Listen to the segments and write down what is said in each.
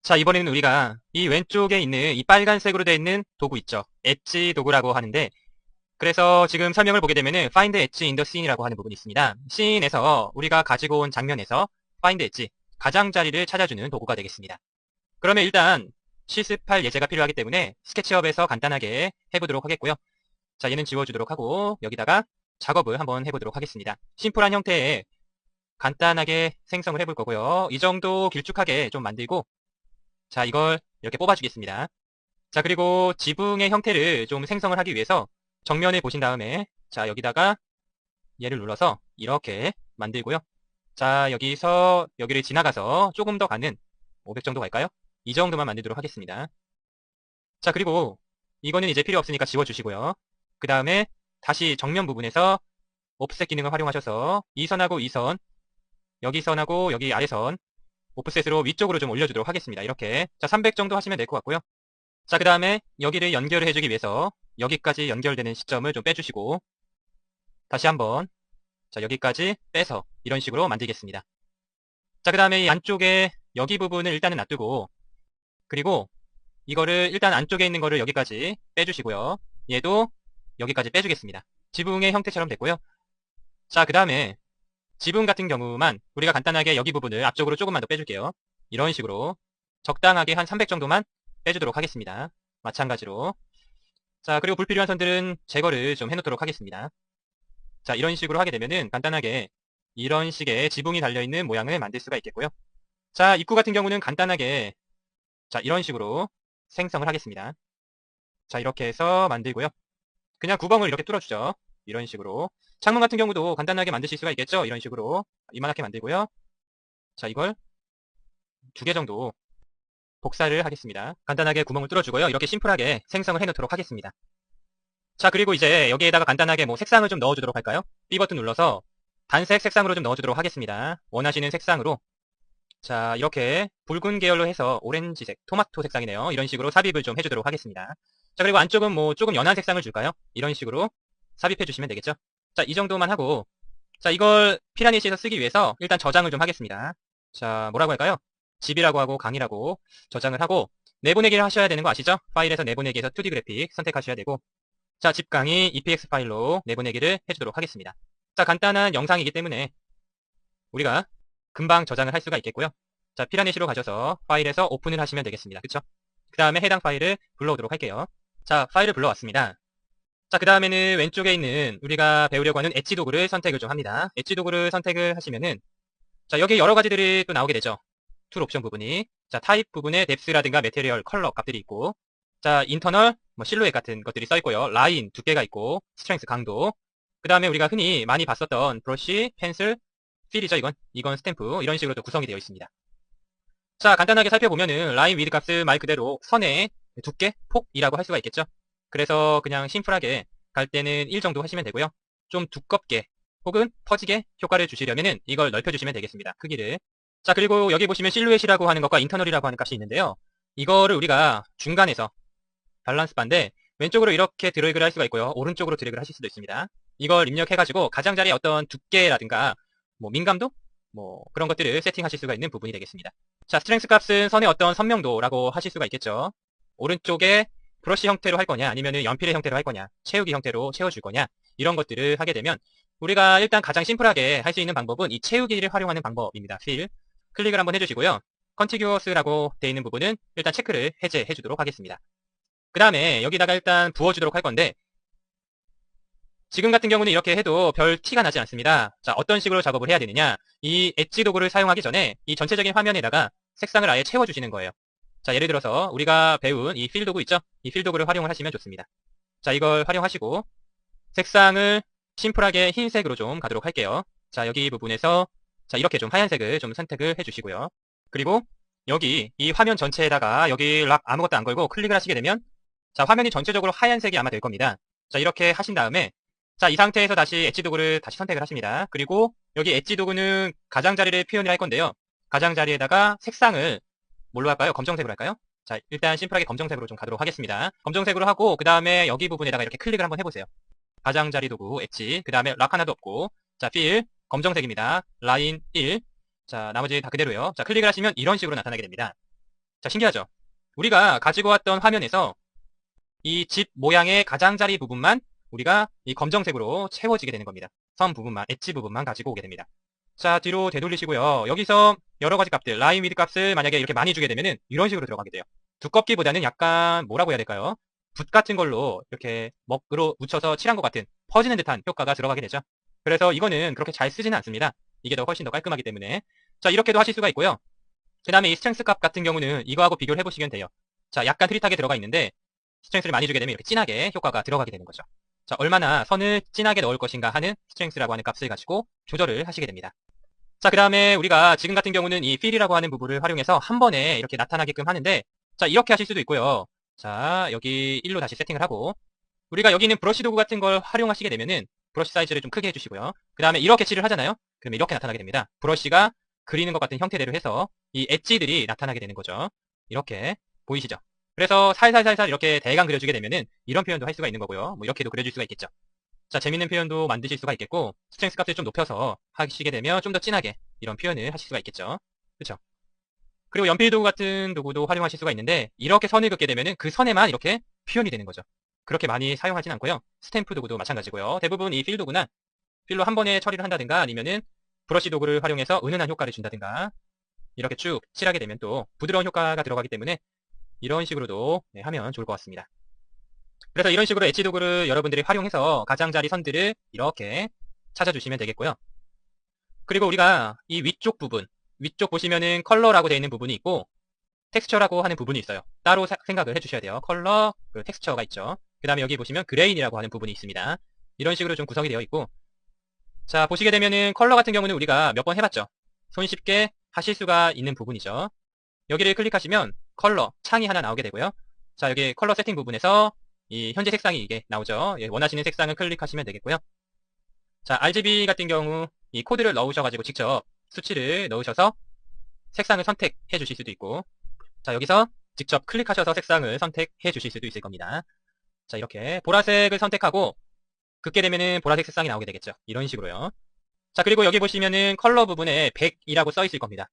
자, 이번에는 우리가 이 왼쪽에 있는 이 빨간색으로 되어 있는 도구 있죠. 엣지 도구라고 하는데, 그래서 지금 설명을 보게 되면은 find edge in the scene이라고 하는 부분이 있습니다. scene에서 우리가 가지고 온 장면에서 find edge, 가장자리를 찾아주는 도구가 되겠습니다. 그러면 일단 실습할 예제가 필요하기 때문에 스케치업에서 간단하게 해보도록 하겠고요. 자, 얘는 지워주도록 하고 여기다가 작업을 한번 해보도록 하겠습니다. 심플한 형태의 간단하게 생성을 해볼 거고요. 이 정도 길쭉하게 좀 만들고, 자, 이걸 이렇게 뽑아주겠습니다. 자, 그리고 지붕의 형태를 좀 생성을 하기 위해서 정면을 보신 다음에, 자, 여기다가 얘를 눌러서 이렇게 만들고요. 자, 여기서 여기를 지나가서 조금 더 가는 500 정도 갈까요? 이 정도만 만들도록 하겠습니다. 자, 그리고 이거는 이제 필요 없으니까 지워주시고요. 그 다음에 다시 정면 부분에서 옵셋 기능을 활용하셔서 이 선하고 이 선, 여기 선하고 여기 아래선 오프셋으로 위쪽으로 좀 올려주도록 하겠습니다. 이렇게. 자, 300 정도 하시면 될 것 같고요. 자, 그 다음에 여기를 연결을 해주기 위해서 여기까지 연결되는 시점을 좀 빼주시고 다시 한번, 자, 여기까지 빼서 이런 식으로 만들겠습니다. 자, 그 다음에 이 안쪽에 여기 부분을 일단은 놔두고, 그리고 이거를 일단 안쪽에 있는 거를 여기까지 빼주시고요. 얘도 여기까지 빼주겠습니다. 지붕의 형태처럼 됐고요. 자, 그 다음에 지붕 같은 경우만 우리가 간단하게 여기 부분을 앞쪽으로 조금만 더 빼줄게요. 이런 식으로 적당하게 한 300 정도만 빼주도록 하겠습니다. 마찬가지로. 자, 그리고 불필요한 선들은 제거를 좀 해놓도록 하겠습니다. 자, 이런 식으로 하게 되면은 간단하게 이런 식의 지붕이 달려있는 모양을 만들 수가 있겠고요. 자, 입구 같은 경우는 간단하게, 자, 이런 식으로 생성을 하겠습니다. 자, 이렇게 해서 만들고요. 그냥 구멍을 이렇게 뚫어주죠. 이런 식으로. 창문 같은 경우도 간단하게 만드실 수가 있겠죠. 이런 식으로 이만하게 만들고요. 자, 이걸 2개 정도 복사를 하겠습니다. 간단하게 구멍을 뚫어주고요. 이렇게 심플하게 생성을 해놓도록 하겠습니다. 자, 그리고 이제 여기에다가 간단하게 뭐 색상을 좀 넣어주도록 할까요? B 버튼 눌러서 단색 색상으로 좀 넣어주도록 하겠습니다. 원하시는 색상으로. 자, 이렇게 붉은 계열로 해서 오렌지색, 토마토 색상이네요. 이런 식으로 삽입을 좀 해주도록 하겠습니다. 자, 그리고 안쪽은 뭐 조금 연한 색상을 줄까요? 이런 식으로 삽입해 주시면 되겠죠? 자, 이 정도만 하고, 자, 이걸 피라니시에서 쓰기 위해서 일단 저장을 좀 하겠습니다. 자, 뭐라고 할까요? 집이라고 하고 강의라고 저장을 하고, 내보내기를 하셔야 되는 거 아시죠? 파일에서 내보내기에서 2D 그래픽 선택하셔야 되고, 자, 집 강의 EPX 파일로 내보내기를 해주도록 하겠습니다. 자, 간단한 영상이기 때문에 우리가 금방 저장을 할 수가 있겠고요. 자, 피라넷으로 가셔서 파일에서 오픈을 하시면 되겠습니다. 그쵸? 그 다음에 해당 파일을 불러오도록 할게요. 자, 파일을 불러왔습니다. 자, 그 다음에는 왼쪽에 있는 우리가 배우려고 하는 엣지 도구를 선택을 좀 합니다. 엣지 도구를 선택을 하시면은, 자, 여기 여러 가지들이 또 나오게 되죠. 툴 옵션 부분이. 자, 타입 부분에 뎁스라든가 매테리얼, 컬러 값들이 있고, 자, 인터널, 뭐 실루엣 같은 것들이 써 있고요. 라인, 두께가 있고, 스트렝스, 강도. 그 다음에 우리가 흔히 많이 봤었던 브러쉬, 펜슬, 필이죠, 이건 스탬프. 이런 식으로 또 구성이 되어 있습니다. 자, 간단하게 살펴보면은 라인 위드 값을 말 그대로 선의 두께, 폭이라고 할 수가 있겠죠. 그래서 그냥 심플하게 갈 때는 1 정도 하시면 되고요. 좀 두껍게 혹은 퍼지게 효과를 주시려면은 이걸 넓혀주시면 되겠습니다. 크기를. 자, 그리고 여기 보시면 실루엣이라고 하는 것과 인터널이라고 하는 값이 있는데요. 이거를 우리가 중간에서 밸런스 바인데 왼쪽으로 이렇게 드래그를 할 수가 있고요. 오른쪽으로 드래그를 하실 수도 있습니다. 이걸 입력해가지고 가장자리의 어떤 두께라든가 뭐 민감도? 뭐 그런 것들을 세팅하실 수가 있는 부분이 되겠습니다. 자, 스트렝스 값은 선의 어떤 선명도라고 하실 수가 있겠죠. 오른쪽에 브러쉬 형태로 할 거냐 아니면 연필의 형태로 할 거냐 채우기 형태로 채워줄 거냐 이런 것들을 하게 되면 우리가 일단 가장 심플하게 할 수 있는 방법은 이 채우기를 활용하는 방법입니다. 필 클릭을 한번 해주시고요. 컨티규어스라고 되어 있는 부분은 일단 체크를 해제해 주도록 하겠습니다. 그 다음에 여기다가 일단 부어주도록 할 건데 지금 같은 경우는 이렇게 해도 별 티가 나지 않습니다. 자, 어떤 식으로 작업을 해야 되느냐. 이 엣지 도구를 사용하기 전에 이 전체적인 화면에다가 색상을 아예 채워주시는 거예요. 자, 예를 들어서 우리가 배운 이 필 도구 있죠? 이 필 도구를 활용을 하시면 좋습니다. 자, 이걸 활용하시고 색상을 심플하게 흰색으로 좀 가도록 할게요. 자, 여기 부분에서 자, 이렇게 좀 하얀색을 좀 선택을 해주시고요. 그리고 여기 이 화면 전체에다가 여기 락 아무것도 안 걸고 클릭을 하시게 되면 자, 화면이 전체적으로 하얀색이 아마 될 겁니다. 자, 이렇게 하신 다음에 자, 이 상태에서 다시 엣지 도구를 다시 선택을 하십니다. 그리고 여기 엣지 도구는 가장자리를 표현을 할 건데요. 가장자리에다가 색상을 뭘로 할까요? 검정색으로 할까요? 자, 일단 심플하게 검정색으로 좀 가도록 하겠습니다. 검정색으로 하고 그 다음에 여기 부분에다가 이렇게 클릭을 한번 해보세요. 가장자리 도구 엣지 그 다음에 락 하나도 없고 자, 필 검정색입니다. 라인 1 자, 나머지 다 그대로요. 자, 클릭을 하시면 이런 식으로 나타나게 됩니다. 자, 신기하죠? 우리가 가지고 왔던 화면에서 이 집 모양의 가장자리 부분만 우리가 이 검정색으로 채워지게 되는 겁니다. 선 부분만, 엣지 부분만 가지고 오게 됩니다. 자, 뒤로 되돌리시고요. 여기서 여러 가지 값들, 라인 위드 값을 만약에 이렇게 많이 주게 되면은 이런 식으로 들어가게 돼요. 두껍기보다는 약간 뭐라고 해야 될까요? 붓 같은 걸로 이렇게 먹으로 묻혀서 칠한 것 같은 퍼지는 듯한 효과가 들어가게 되죠. 그래서 이거는 그렇게 잘 쓰지는 않습니다. 이게 더 훨씬 더 깔끔하기 때문에. 자, 이렇게도 하실 수가 있고요. 그 다음에 이 스트렝스 값 같은 경우는 이거하고 비교를 해보시면 돼요. 자, 약간 흐릿하게 들어가 있는데 스트렝스를 많이 주게 되면 이렇게 진하게 효과가 들어가게 되는 거죠. 자, 얼마나 선을 진하게 넣을 것인가 하는 스트렝스라고 하는 값을 가지고 조절을 하시게 됩니다. 자, 그 다음에 우리가 지금 같은 경우는 이 필이라고 하는 부분을 활용해서 한 번에 이렇게 나타나게끔 하는데, 자, 이렇게 하실 수도 있고요. 자, 여기 1로 다시 세팅을 하고, 우리가 여기 있는 브러쉬 도구 같은 걸 활용하시게 되면은 브러쉬 사이즈를 좀 크게 해주시고요. 그 다음에 이렇게 칠을 하잖아요. 그러면 이렇게 나타나게 됩니다. 브러쉬가 그리는 것 같은 형태대로 해서 이 엣지들이 나타나게 되는 거죠. 이렇게 보이시죠? 그래서 살살살살 이렇게 대강 그려주게 되면은 이런 표현도 할 수가 있는 거고요. 뭐 이렇게도 그려줄 수가 있겠죠. 자, 재밌는 표현도 만드실 수가 있겠고, 스트렝스 값을 좀 높여서 하시게 되면 좀 더 진하게 이런 표현을 하실 수가 있겠죠. 그쵸? 그리고 연필 도구 같은 도구도 활용하실 수가 있는데, 이렇게 선을 긋게 되면은 그 선에만 이렇게 표현이 되는 거죠. 그렇게 많이 사용하진 않고요. 스탬프 도구도 마찬가지고요. 대부분 이 필 도구나 필로 한 번에 처리를 한다든가 아니면은 브러쉬 도구를 활용해서 은은한 효과를 준다든가 이렇게 쭉 칠하게 되면 또 부드러운 효과가 들어가기 때문에 이런 식으로도 하면 좋을 것 같습니다. 그래서 이런 식으로 엣지 도구를 여러분들이 활용해서 가장자리 선들을 이렇게 찾아주시면 되겠고요. 그리고 우리가 이 위쪽 부분, 위쪽 보시면은 컬러라고 되어 있는 부분이 있고 텍스처라고 하는 부분이 있어요. 따로 생각을 해주셔야 돼요. 컬러, 그 텍스처가 있죠. 그 다음에 여기 보시면 그레인이라고 하는 부분이 있습니다. 이런 식으로 좀 구성이 되어 있고, 자, 보시게 되면은 컬러 같은 경우는 우리가 몇 번 해봤죠. 손쉽게 하실 수가 있는 부분이죠. 여기를 클릭하시면 컬러, 창이 하나 나오게 되고요. 자, 여기 컬러 세팅 부분에서 이 현재 색상이 이게 나오죠. 원하시는 색상을 클릭하시면 되겠고요. 자, RGB 같은 경우 이 코드를 넣으셔가지고 직접 수치를 넣으셔서 색상을 선택해 주실 수도 있고, 자, 여기서 직접 클릭하셔서 색상을 선택해 주실 수도 있을 겁니다. 자, 이렇게 보라색을 선택하고 긋게 되면은 보라색 색상이 나오게 되겠죠. 이런 식으로요. 자, 그리고 여기 보시면은 컬러 부분에 100이라고 써 있을 겁니다.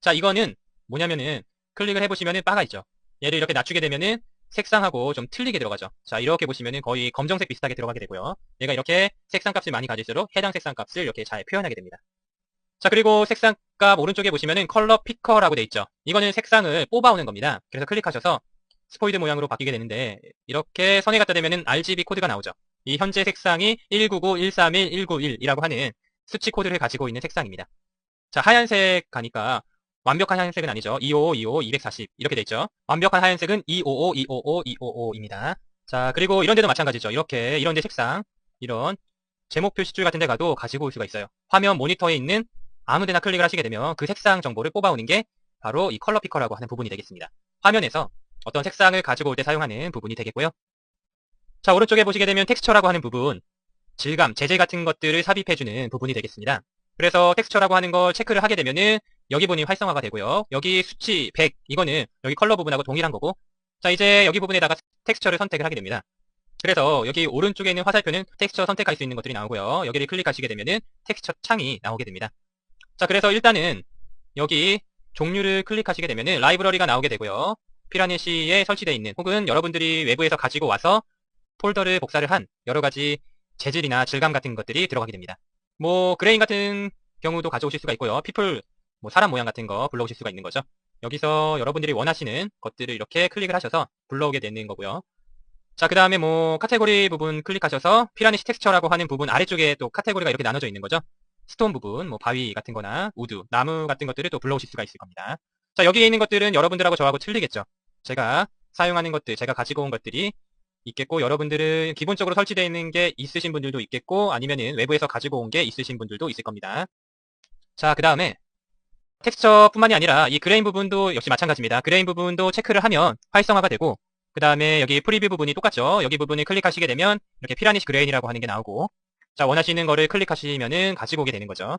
자, 이거는 뭐냐면은 클릭을 해보시면은 바가 있죠. 얘를 이렇게 낮추게 되면은 색상하고 좀 틀리게 들어가죠. 자, 이렇게 보시면은 거의 검정색 비슷하게 들어가게 되고요. 얘가 이렇게 색상 값을 많이 가질수록 해당 색상 값을 이렇게 잘 표현하게 됩니다. 자, 그리고 색상 값 오른쪽에 보시면은 컬러 피커라고 돼 있죠. 이거는 색상을 뽑아오는 겁니다. 그래서 클릭하셔서 스포이드 모양으로 바뀌게 되는데 이렇게 선에 갖다 대면은 RGB 코드가 나오죠. 이 현재 색상이 199.131.191이라고 하는 수치 코드를 가지고 있는 색상입니다. 자, 하얀색 가니까 완벽한 하얀색은 아니죠. 255, 255, 240 이렇게 돼 있죠. 완벽한 하얀색은 255, 255, 255입니다. 자, 그리고 이런 데도 마찬가지죠. 이렇게 이런 데 색상, 이런 제목 표시줄 같은 데 가도 가지고 올 수가 있어요. 화면 모니터에 있는 아무 데나 클릭을 하시게 되면 그 색상 정보를 뽑아오는 게 바로 이 컬러 피커라고 하는 부분이 되겠습니다. 화면에서 어떤 색상을 가지고 올 때 사용하는 부분이 되겠고요. 자, 오른쪽에 보시게 되면 텍스처라고 하는 부분, 질감, 재질 같은 것들을 삽입해주는 부분이 되겠습니다. 그래서 텍스처라고 하는 걸 체크를 하게 되면은 여기 부분이 활성화가 되고요. 여기 수치 100, 이거는 여기 컬러 부분하고 동일한 거고, 자, 이제 여기 부분에다가 텍스처를 선택을 하게 됩니다. 그래서 여기 오른쪽에 있는 화살표는 텍스처 선택할 수 있는 것들이 나오고요. 여기를 클릭하시게 되면은 텍스처 창이 나오게 됩니다. 자, 그래서 일단은 여기 종류를 클릭하시게 되면은 라이브러리가 나오게 되고요. 피라넷시에 설치되어 있는 혹은 여러분들이 외부에서 가지고 와서 폴더를 복사를 한 여러 가지 재질이나 질감 같은 것들이 들어가게 됩니다. 뭐 그레인 같은 경우도 가져오실 수가 있고요. 피플, 뭐 사람 모양 같은 거 불러오실 수가 있는 거죠. 여기서 여러분들이 원하시는 것들을 이렇게 클릭을 하셔서 불러오게 되는 거고요. 자, 그 다음에 뭐 카테고리 부분 클릭하셔서 피라니시 텍스처라고 하는 부분 아래쪽에 또 카테고리가 이렇게 나눠져 있는 거죠. 스톤 부분, 뭐 바위 같은 거나 우드, 나무 같은 것들을 또 불러오실 수가 있을 겁니다. 자, 여기에 있는 것들은 여러분들하고 저하고 틀리겠죠. 제가 사용하는 것들, 제가 가지고 온 것들이 있겠고, 여러분들은 기본적으로 설치되어 있는 게 있으신 분들도 있겠고, 아니면은 외부에서 가지고 온 게 있으신 분들도 있을 겁니다. 자, 그 다음에 텍스처 뿐만이 아니라 이 그레인 부분도 역시 마찬가지입니다. 그레인 부분도 체크를 하면 활성화가 되고, 그 다음에 여기 프리뷰 부분이 똑같죠. 여기 부분을 클릭하시게 되면 이렇게 피라니시 그레인이라고 하는 게 나오고, 자, 원하시는 거를 클릭하시면은 가지고 오게 되는 거죠.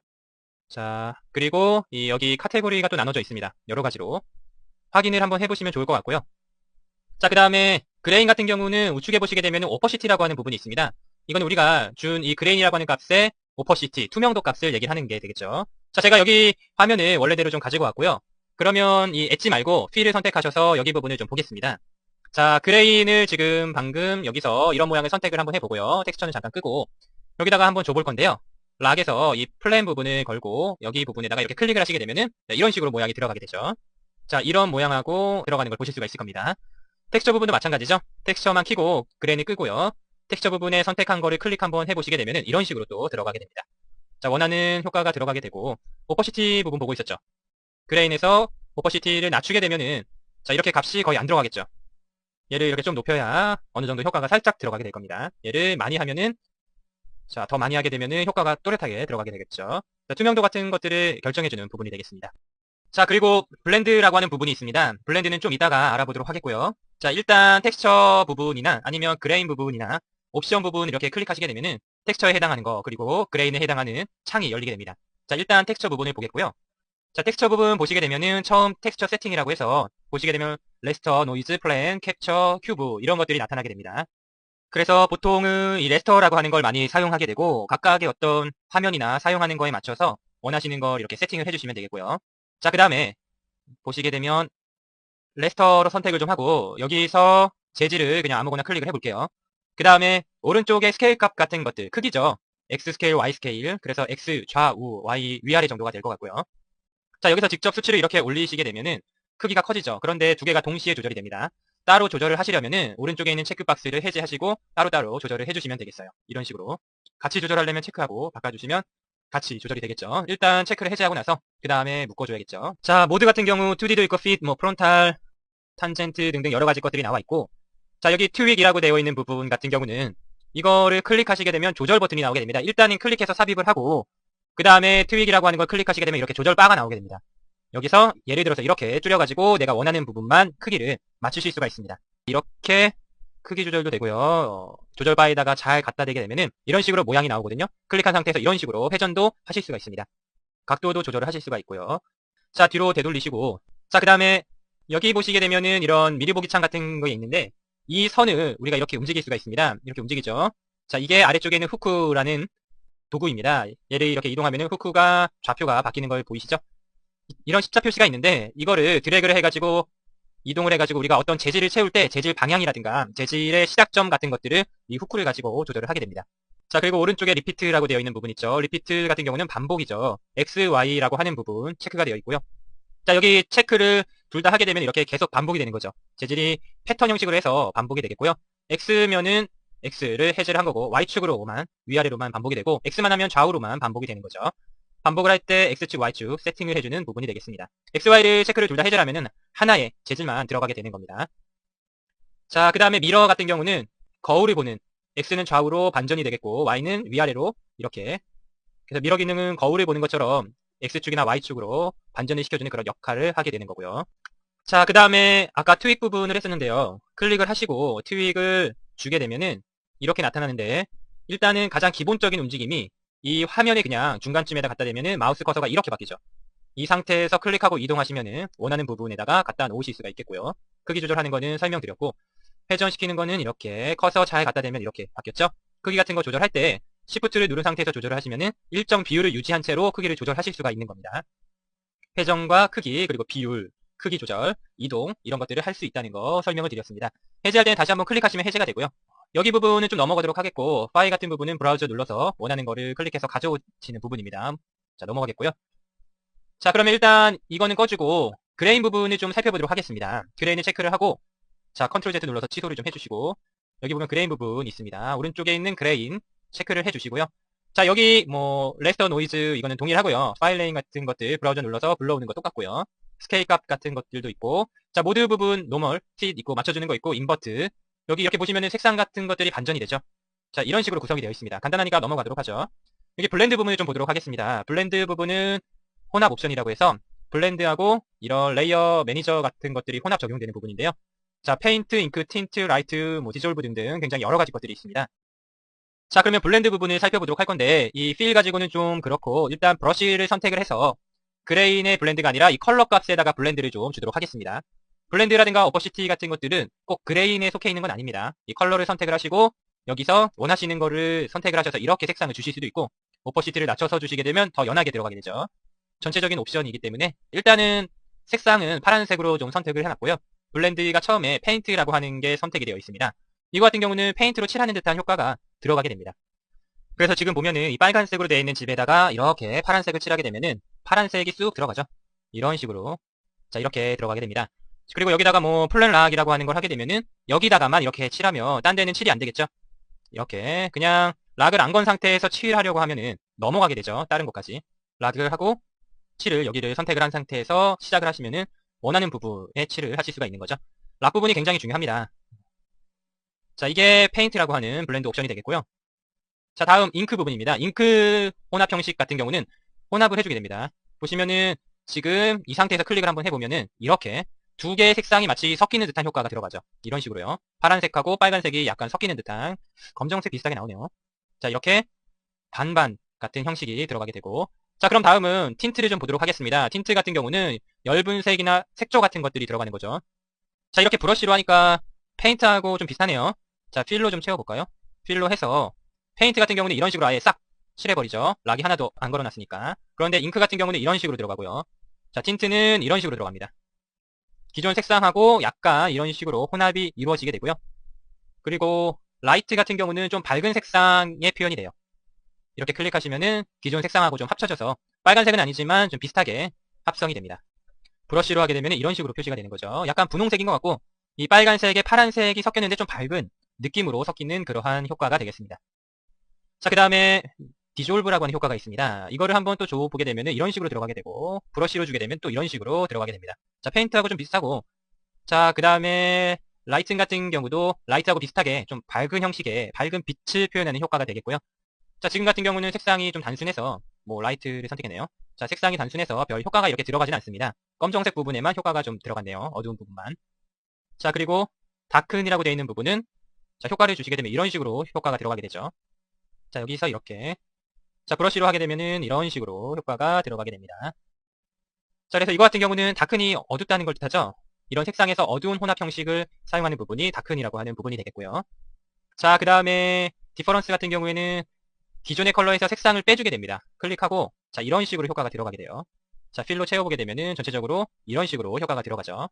자, 그리고 여기 카테고리가 또 나눠져 있습니다. 여러 가지로 확인을 한번 해보시면 좋을 것 같고요. 자, 그 다음에 그레인 같은 경우는 우측에 보시게 되면 오퍼시티라고 하는 부분이 있습니다. 이건 우리가 준 이 그레인이라고 하는 값의 오퍼시티, 투명도 값을 얘기를 하는 게 되겠죠. 자, 제가 여기 화면을 원래대로 좀 가지고 왔고요. 그러면 이 엣지 말고 필을 선택하셔서 여기 부분을 좀 보겠습니다. 자, 그레인을 지금 방금 여기서 이런 모양을 선택을 한번 해보고요. 텍스처는 잠깐 끄고 여기다가 한번 줘볼 건데요. 락에서 이 플랜 부분을 걸고 여기 부분에다가 이렇게 클릭을 하시게 되면은 이런 식으로 모양이 들어가게 되죠. 자, 이런 모양하고 들어가는 걸 보실 수가 있을 겁니다. 텍스처 부분도 마찬가지죠. 텍스처만 키고 그레인을 끄고요. 텍스처 부분에 선택한 거를 클릭 한번 해보시게 되면은 이런 식으로 또 들어가게 됩니다. 자, 원하는 효과가 들어가게 되고 오퍼시티 부분 보고 있었죠. 그레인에서 오퍼시티를 낮추게 되면은 자, 이렇게 값이 거의 안 들어가겠죠. 얘를 이렇게 좀 높여야 어느 정도 효과가 살짝 들어가게 될 겁니다. 얘를 많이 하면은 자, 더 많이 하게 되면은 효과가 또렷하게 들어가게 되겠죠. 자, 투명도 같은 것들을 결정해주는 부분이 되겠습니다. 자, 그리고 블렌드라고 하는 부분이 있습니다. 블렌드는 좀 이따가 알아보도록 하겠고요. 자, 일단 텍스처 부분이나 아니면 그레인 부분이나 옵션 부분 이렇게 클릭하시게 되면은 텍스처에 해당하는 거 그리고 그레인에 해당하는 창이 열리게 됩니다. 자, 일단 텍스처 부분을 보겠고요. 자, 텍스처 부분 보시게 되면은 처음 텍스처 세팅이라고 해서 보시게 되면 레스터, 노이즈, 플랜, 캡처, 큐브 이런 것들이 나타나게 됩니다. 그래서 보통은 이 레스터라고 하는 걸 많이 사용하게 되고 각각의 어떤 화면이나 사용하는 거에 맞춰서 원하시는 걸 이렇게 세팅을 해주시면 되겠고요. 자, 그 다음에 보시게 되면 레스터로 선택을 좀 하고 여기서 재질을 그냥 아무거나 클릭을 해볼게요. 그 다음에 오른쪽에 스케일 값 같은 것들 크기죠. X 스케일, Y 스케일. 그래서 X 좌우, Y 위아래 정도가 될 것 같고요. 자, 여기서 직접 수치를 이렇게 올리시게 되면은 크기가 커지죠. 그런데 두 개가 동시에 조절이 됩니다. 따로 조절을 하시려면은 오른쪽에 있는 체크박스를 해제하시고 따로따로 조절을 해주시면 되겠어요. 이런 식으로. 같이 조절하려면 체크하고 바꿔주시면 같이 조절이 되겠죠. 일단 체크를 해제하고 나서 그 다음에 묶어줘야겠죠. 자, 모드 같은 경우 2D도 있고 핏, 뭐 프론탈, 탄젠트 등등 여러 가지 것들이 나와 있고 자, 여기 트윅이라고 되어 있는 부분 같은 경우는 이거를 클릭하시게 되면 조절 버튼이 나오게 됩니다. 일단은 클릭해서 삽입을 하고 그 다음에 트윅이라고 하는 걸 클릭하시게 되면 이렇게 조절 바가 나오게 됩니다. 여기서 예를 들어서 이렇게 줄여가지고 내가 원하는 부분만 크기를 맞추실 수가 있습니다. 이렇게 크기 조절도 되고요. 조절 바에다가 잘 갖다 대게 되면은 이런 식으로 모양이 나오거든요. 클릭한 상태에서 이런 식으로 회전도 하실 수가 있습니다. 각도도 조절을 하실 수가 있고요. 자, 뒤로 되돌리시고 자, 그 다음에 여기 보시게 되면은 이런 미리 보기 창 같은 거 있는데 이 선을 우리가 이렇게 움직일 수가 있습니다. 이렇게 움직이죠. 자, 이게 아래쪽에 있는 후크라는 도구입니다. 얘를 이렇게 이동하면은 후크가 좌표가 바뀌는 걸 보이시죠? 이런 십자 표시가 있는데 이거를 드래그를 해가지고 이동을 해가지고 우리가 어떤 재질을 채울 때 재질 방향이라든가 재질의 시작점 같은 것들을 이 후크를 가지고 조절을 하게 됩니다. 자, 그리고 오른쪽에 리피트라고 되어 있는 부분 있죠. 리피트 같은 경우는 반복이죠. X, Y라고 하는 부분 체크가 되어 있고요. 자, 여기 체크를 둘 다 하게 되면 이렇게 계속 반복이 되는 거죠. 재질이 패턴 형식으로 해서 반복이 되겠고요. X면은 X를 해제를 한 거고 Y축으로만 위아래로만 반복이 되고 X만 하면 좌우로만 반복이 되는 거죠. 반복을 할 때 X축, Y축 세팅을 해주는 부분이 되겠습니다. X, Y를 체크를 둘 다 해제를 하면은 하나의 재질만 들어가게 되는 겁니다. 자, 그 다음에 미러 같은 경우는 거울을 보는 X는 좌우로 반전이 되겠고 Y는 위아래로 이렇게 그래서 미러 기능은 거울을 보는 것처럼 X축이나 Y축으로 반전을 시켜주는 그런 역할을 하게 되는 거고요. 자, 그 다음에 아까 트윅 부분을 했었는데요. 클릭을 하시고 트윅을 주게 되면은 이렇게 나타나는데 일단은 가장 기본적인 움직임이 이 화면에 그냥 중간쯤에다 갖다 대면은 마우스 커서가 이렇게 바뀌죠. 이 상태에서 클릭하고 이동하시면은 원하는 부분에다가 갖다 놓으실 수가 있겠고요. 크기 조절하는 거는 설명드렸고 회전시키는 거는 이렇게 커서 잘 갖다 대면 이렇게 바뀌었죠. 크기 같은 거 조절할 때 Shift를 누른 상태에서 조절을 하시면은 일정 비율을 유지한 채로 크기를 조절하실 수가 있는 겁니다. 회전과 크기 그리고 비율, 크기 조절, 이동 이런 것들을 할 수 있다는 거 설명을 드렸습니다. 해제할 때는 다시 한번 클릭하시면 해제가 되고요. 여기 부분은 좀 넘어가도록 하겠고 파일 같은 부분은 브라우저 눌러서 원하는 거를 클릭해서 가져오시는 부분입니다. 자, 넘어가겠고요. 자, 그러면 일단 이거는 꺼주고 그레인 부분을 좀 살펴보도록 하겠습니다. 그레인을 체크를 하고 자, 컨트롤 Z 눌러서 취소를 좀 해주시고 여기 보면 그레인 부분 있습니다. 오른쪽에 있는 그레인 체크를 해주시고요. 자, 여기 뭐 레스터 노이즈 이거는 동일하고요. 파일 네임 같은 것들 브라우저 눌러서 불러오는 거 똑같고요. 스케일 값 같은 것들도 있고 자, 모드 부분 노멀, 핏 있고 맞춰주는 거 있고 인버트 여기 이렇게 보시면은 색상 같은 것들이 반전이 되죠. 자, 이런 식으로 구성이 되어 있습니다. 간단하니까 넘어가도록 하죠. 여기 블렌드 부분을 좀 보도록 하겠습니다. 블렌드 부분은 혼합 옵션이라고 해서 블렌드하고 이런 레이어 매니저 같은 것들이 혼합 적용되는 부분인데요. 자, 페인트, 잉크, 틴트, 라이트, 뭐 디졸브 등등 굉장히 여러 가지 것들이 있습니다. 자, 그러면 블렌드 부분을 살펴보도록 할 건데 이 필 가지고는 좀 그렇고 일단 브러쉬를 선택을 해서 그레인의 블렌드가 아니라 이 컬러 값에다가 블렌드를 좀 주도록 하겠습니다. 블렌드라든가 오퍼시티 같은 것들은 꼭 그레인에 속해 있는 건 아닙니다. 이 컬러를 선택을 하시고 여기서 원하시는 거를 선택을 하셔서 이렇게 색상을 주실 수도 있고 오퍼시티를 낮춰서 주시게 되면 더 연하게 들어가게 되죠. 전체적인 옵션이기 때문에 일단은 색상은 파란색으로 좀 선택을 해놨고요. 블렌드가 처음에 페인트라고 하는 게 선택이 되어 있습니다. 이거 같은 경우는 페인트로 칠하는 듯한 효과가 들어가게 됩니다. 그래서 지금 보면은 이 빨간색으로 되어 있는 집에다가 이렇게 파란색을 칠하게 되면은 파란색이 쑥 들어가죠. 이런 식으로. 자, 이렇게 들어가게 됩니다. 그리고 여기다가 뭐 플랜 락이라고 하는 걸 하게 되면은 여기다가만 이렇게 칠하면 딴 데는 칠이 안 되겠죠. 이렇게 그냥 락을 안 건 상태에서 칠하려고 하면은 넘어가게 되죠. 다른 곳까지. 락을 하고 칠을 여기를 선택을 한 상태에서 시작을 하시면은 원하는 부분에 칠을 하실 수가 있는 거죠. 락 부분이 굉장히 중요합니다. 자, 이게 페인트라고 하는 블렌드 옵션이 되겠고요. 자, 다음 잉크 부분입니다. 잉크 혼합 형식 같은 경우는 혼합을 해주게 됩니다. 보시면은 지금 이 상태에서 클릭을 한번 해보면은 이렇게 두 개의 색상이 마치 섞이는 듯한 효과가 들어가죠. 이런 식으로요. 파란색하고 빨간색이 약간 섞이는 듯한 검정색 비슷하게 나오네요. 자, 이렇게 반반 같은 형식이 들어가게 되고, 자, 그럼 다음은 틴트를 좀 보도록 하겠습니다. 틴트 같은 경우는 엷은 색이나 색조 같은 것들이 들어가는 거죠. 자, 이렇게 브러쉬로 하니까 페인트하고 좀 비슷하네요. 자, 필로 좀 채워볼까요? 필로 해서 페인트 같은 경우는 이런 식으로 아예 싹 칠해버리죠. 락이 하나도 안 걸어놨으니까. 그런데 잉크 같은 경우는 이런 식으로 들어가고요. 자, 틴트는 이런 식으로 들어갑니다. 기존 색상하고 약간 이런 식으로 혼합이 이루어지게 되고요. 그리고 라이트 같은 경우는 좀 밝은 색상의 표현이 돼요. 이렇게 클릭하시면은 기존 색상하고 좀 합쳐져서 빨간색은 아니지만 좀 비슷하게 합성이 됩니다. 브러쉬로 하게 되면 이런 식으로 표시가 되는 거죠. 약간 분홍색인 것 같고 이 빨간색에 파란색이 섞였는데 좀 밝은 느낌으로 섞이는 그러한 효과가 되겠습니다. 자, 그 다음에 디졸브라고 하는 효과가 있습니다. 이거를 한번 또 줘보게 되면 이런 식으로 들어가게 되고 브러쉬로 주게 되면 또 이런 식으로 들어가게 됩니다. 자, 페인트하고 좀 비슷하고, 자, 그 다음에 라이튼 같은 경우도 라이트하고 비슷하게 좀 밝은 형식의 밝은 빛을 표현하는 효과가 되겠고요. 자, 지금 같은 경우는 색상이 좀 단순해서 뭐 라이트를 선택했네요. 자, 색상이 단순해서 별 효과가 이렇게 들어가진 않습니다. 검정색 부분에만 효과가 좀 들어갔네요. 어두운 부분만. 자, 그리고 다큰이라고 되어 있는 부분은 자, 효과를 주시게 되면 이런 식으로 효과가 들어가게 되죠. 자, 여기서 이렇게. 자, 브러쉬로 하게 되면은 이런 식으로 효과가 들어가게 됩니다. 자, 그래서 이거 같은 경우는 다큰이 어둡다는 걸 뜻하죠. 이런 색상에서 어두운 혼합 형식을 사용하는 부분이 다큰이라고 하는 부분이 되겠고요. 자, 그 다음에 디퍼런스 같은 경우에는 기존의 컬러에서 색상을 빼주게 됩니다. 클릭하고 자, 이런 식으로 효과가 들어가게 돼요. 자, 필로 채워보게 되면은 전체적으로 이런 식으로 효과가 들어가죠.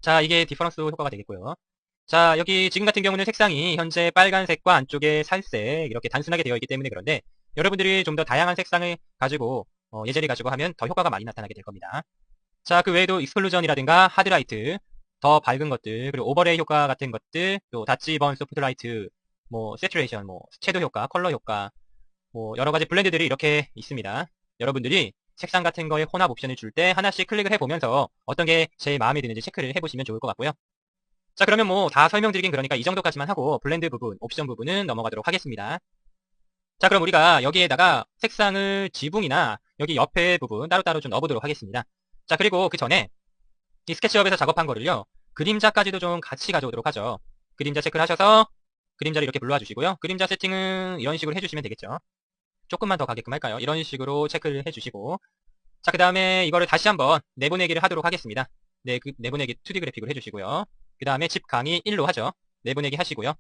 자, 이게 디퍼런스 효과가 되겠고요. 자, 여기 지금 같은 경우는 색상이 현재 빨간색과 안쪽에 살색 이렇게 단순하게 되어 있기 때문에 그런데 여러분들이 좀 더 다양한 색상을 가지고 예제를 가지고 하면 더 효과가 많이 나타나게 될 겁니다. 자, 그 외에도 익스클루전이라든가 하드라이트, 더 밝은 것들, 그리고 오버레이 효과 같은 것들, 또 다치 번 소프트라이트, 뭐 세츄레이션, 뭐 섀도우 효과, 컬러 효과, 뭐 여러 가지 블렌드들이 이렇게 있습니다. 여러분들이 색상 같은 거에 혼합 옵션을 줄 때 하나씩 클릭을 해보면서 어떤 게 제일 마음에 드는지 체크를 해보시면 좋을 것 같고요. 자, 그러면 뭐 다 설명드리긴 그러니까 이 정도까지만 하고 블렌드 부분, 옵션 부분은 넘어가도록 하겠습니다. 자, 그럼 우리가 여기에다가 색상을 지붕이나 여기 옆에 부분 따로따로 좀 넣어보도록 하겠습니다. 자, 그리고 그 전에 이 스케치업에서 작업한 거를요, 그림자까지도 좀 같이 가져오도록 하죠. 그림자 체크를 하셔서 그림자를 이렇게 불러와 주시고요. 그림자 세팅은 이런 식으로 해주시면 되겠죠. 조금만 더 가게끔 할까요? 이런 식으로 체크를 해주시고, 자, 그 다음에 이거를 다시 한번 내보내기를 하도록 하겠습니다. 네, 그 내보내기 2D 그래픽을 해주시고요. 그 다음에 집 강의 1로 하죠. 내보내기 하시고요.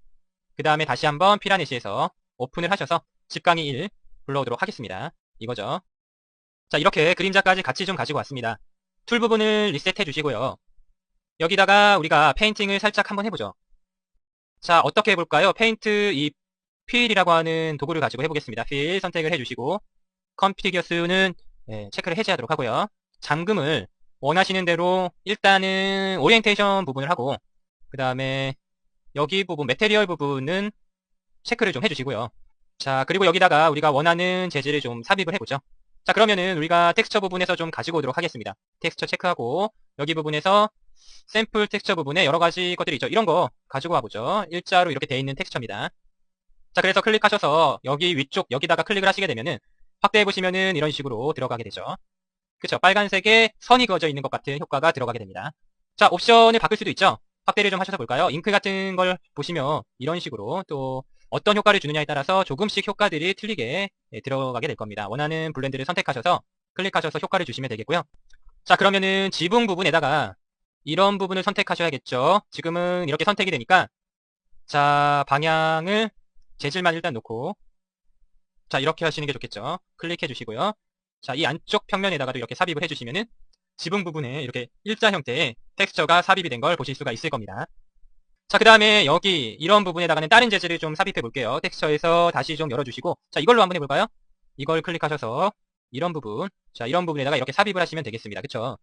그 다음에 다시 한번 피라넷시에서 오픈을 하셔서 집 강의 1 불러오도록 하겠습니다. 이거죠. 자, 이렇게 그림자까지 같이 좀 가지고 왔습니다. 툴 부분을 리셋해 주시고요. 여기다가 우리가 페인팅을 살짝 한번 해보죠. 자, 어떻게 해볼까요? 페인트 이 필이라고 하는 도구를 가지고 해보겠습니다. 필 선택을 해주시고 컨피규어 수는 체크를 해제하도록 하고요. 잠금을 원하시는 대로 일단은 오리엔테이션 부분을 하고 그 다음에 여기 부분 매테리얼 부분은 체크를 좀 해주시고요. 자, 그리고 여기다가 우리가 원하는 재질을 좀 삽입을 해보죠. 자, 그러면은 우리가 텍스처 부분에서 좀 가지고 오도록 하겠습니다. 텍스처 체크하고 여기 부분에서 샘플 텍스처 부분에 여러 가지 것들이 있죠. 이런 거 가지고 와보죠. 일자로 이렇게 돼 있는 텍스처입니다. 자, 그래서 클릭하셔서 여기 위쪽 여기다가 클릭을 하시게 되면은 확대해 보시면은 이런 식으로 들어가게 되죠. 그쵸? 빨간색에 선이 그어져 있는 것 같은 효과가 들어가게 됩니다. 자, 옵션을 바꿀 수도 있죠. 확대를 좀 하셔서 볼까요? 잉크 같은 걸 보시면 이런 식으로 또 어떤 효과를 주느냐에 따라서 조금씩 효과들이 틀리게 들어가게 될 겁니다. 원하는 블렌드를 선택하셔서 클릭하셔서 효과를 주시면 되겠고요. 자, 그러면은 지붕 부분에다가 이런 부분을 선택하셔야겠죠. 지금은 이렇게 선택이 되니까 자, 방향을 재질만 일단 놓고 자, 이렇게 하시는 게 좋겠죠. 클릭해 주시고요. 자, 이 안쪽 평면에다가도 이렇게 삽입을 해주시면은 지붕 부분에 이렇게 일자 형태의 텍스처가 삽입이 된 걸 보실 수가 있을 겁니다. 자, 그 다음에 여기 이런 부분에다가는 다른 재질을 좀 삽입해 볼게요. 텍스처에서 다시 좀 열어주시고, 자, 이걸로 한번 해볼까요? 이걸 클릭하셔서 이런 부분, 자, 이런 부분에다가 이렇게 삽입을 하시면 되겠습니다. 그쵸?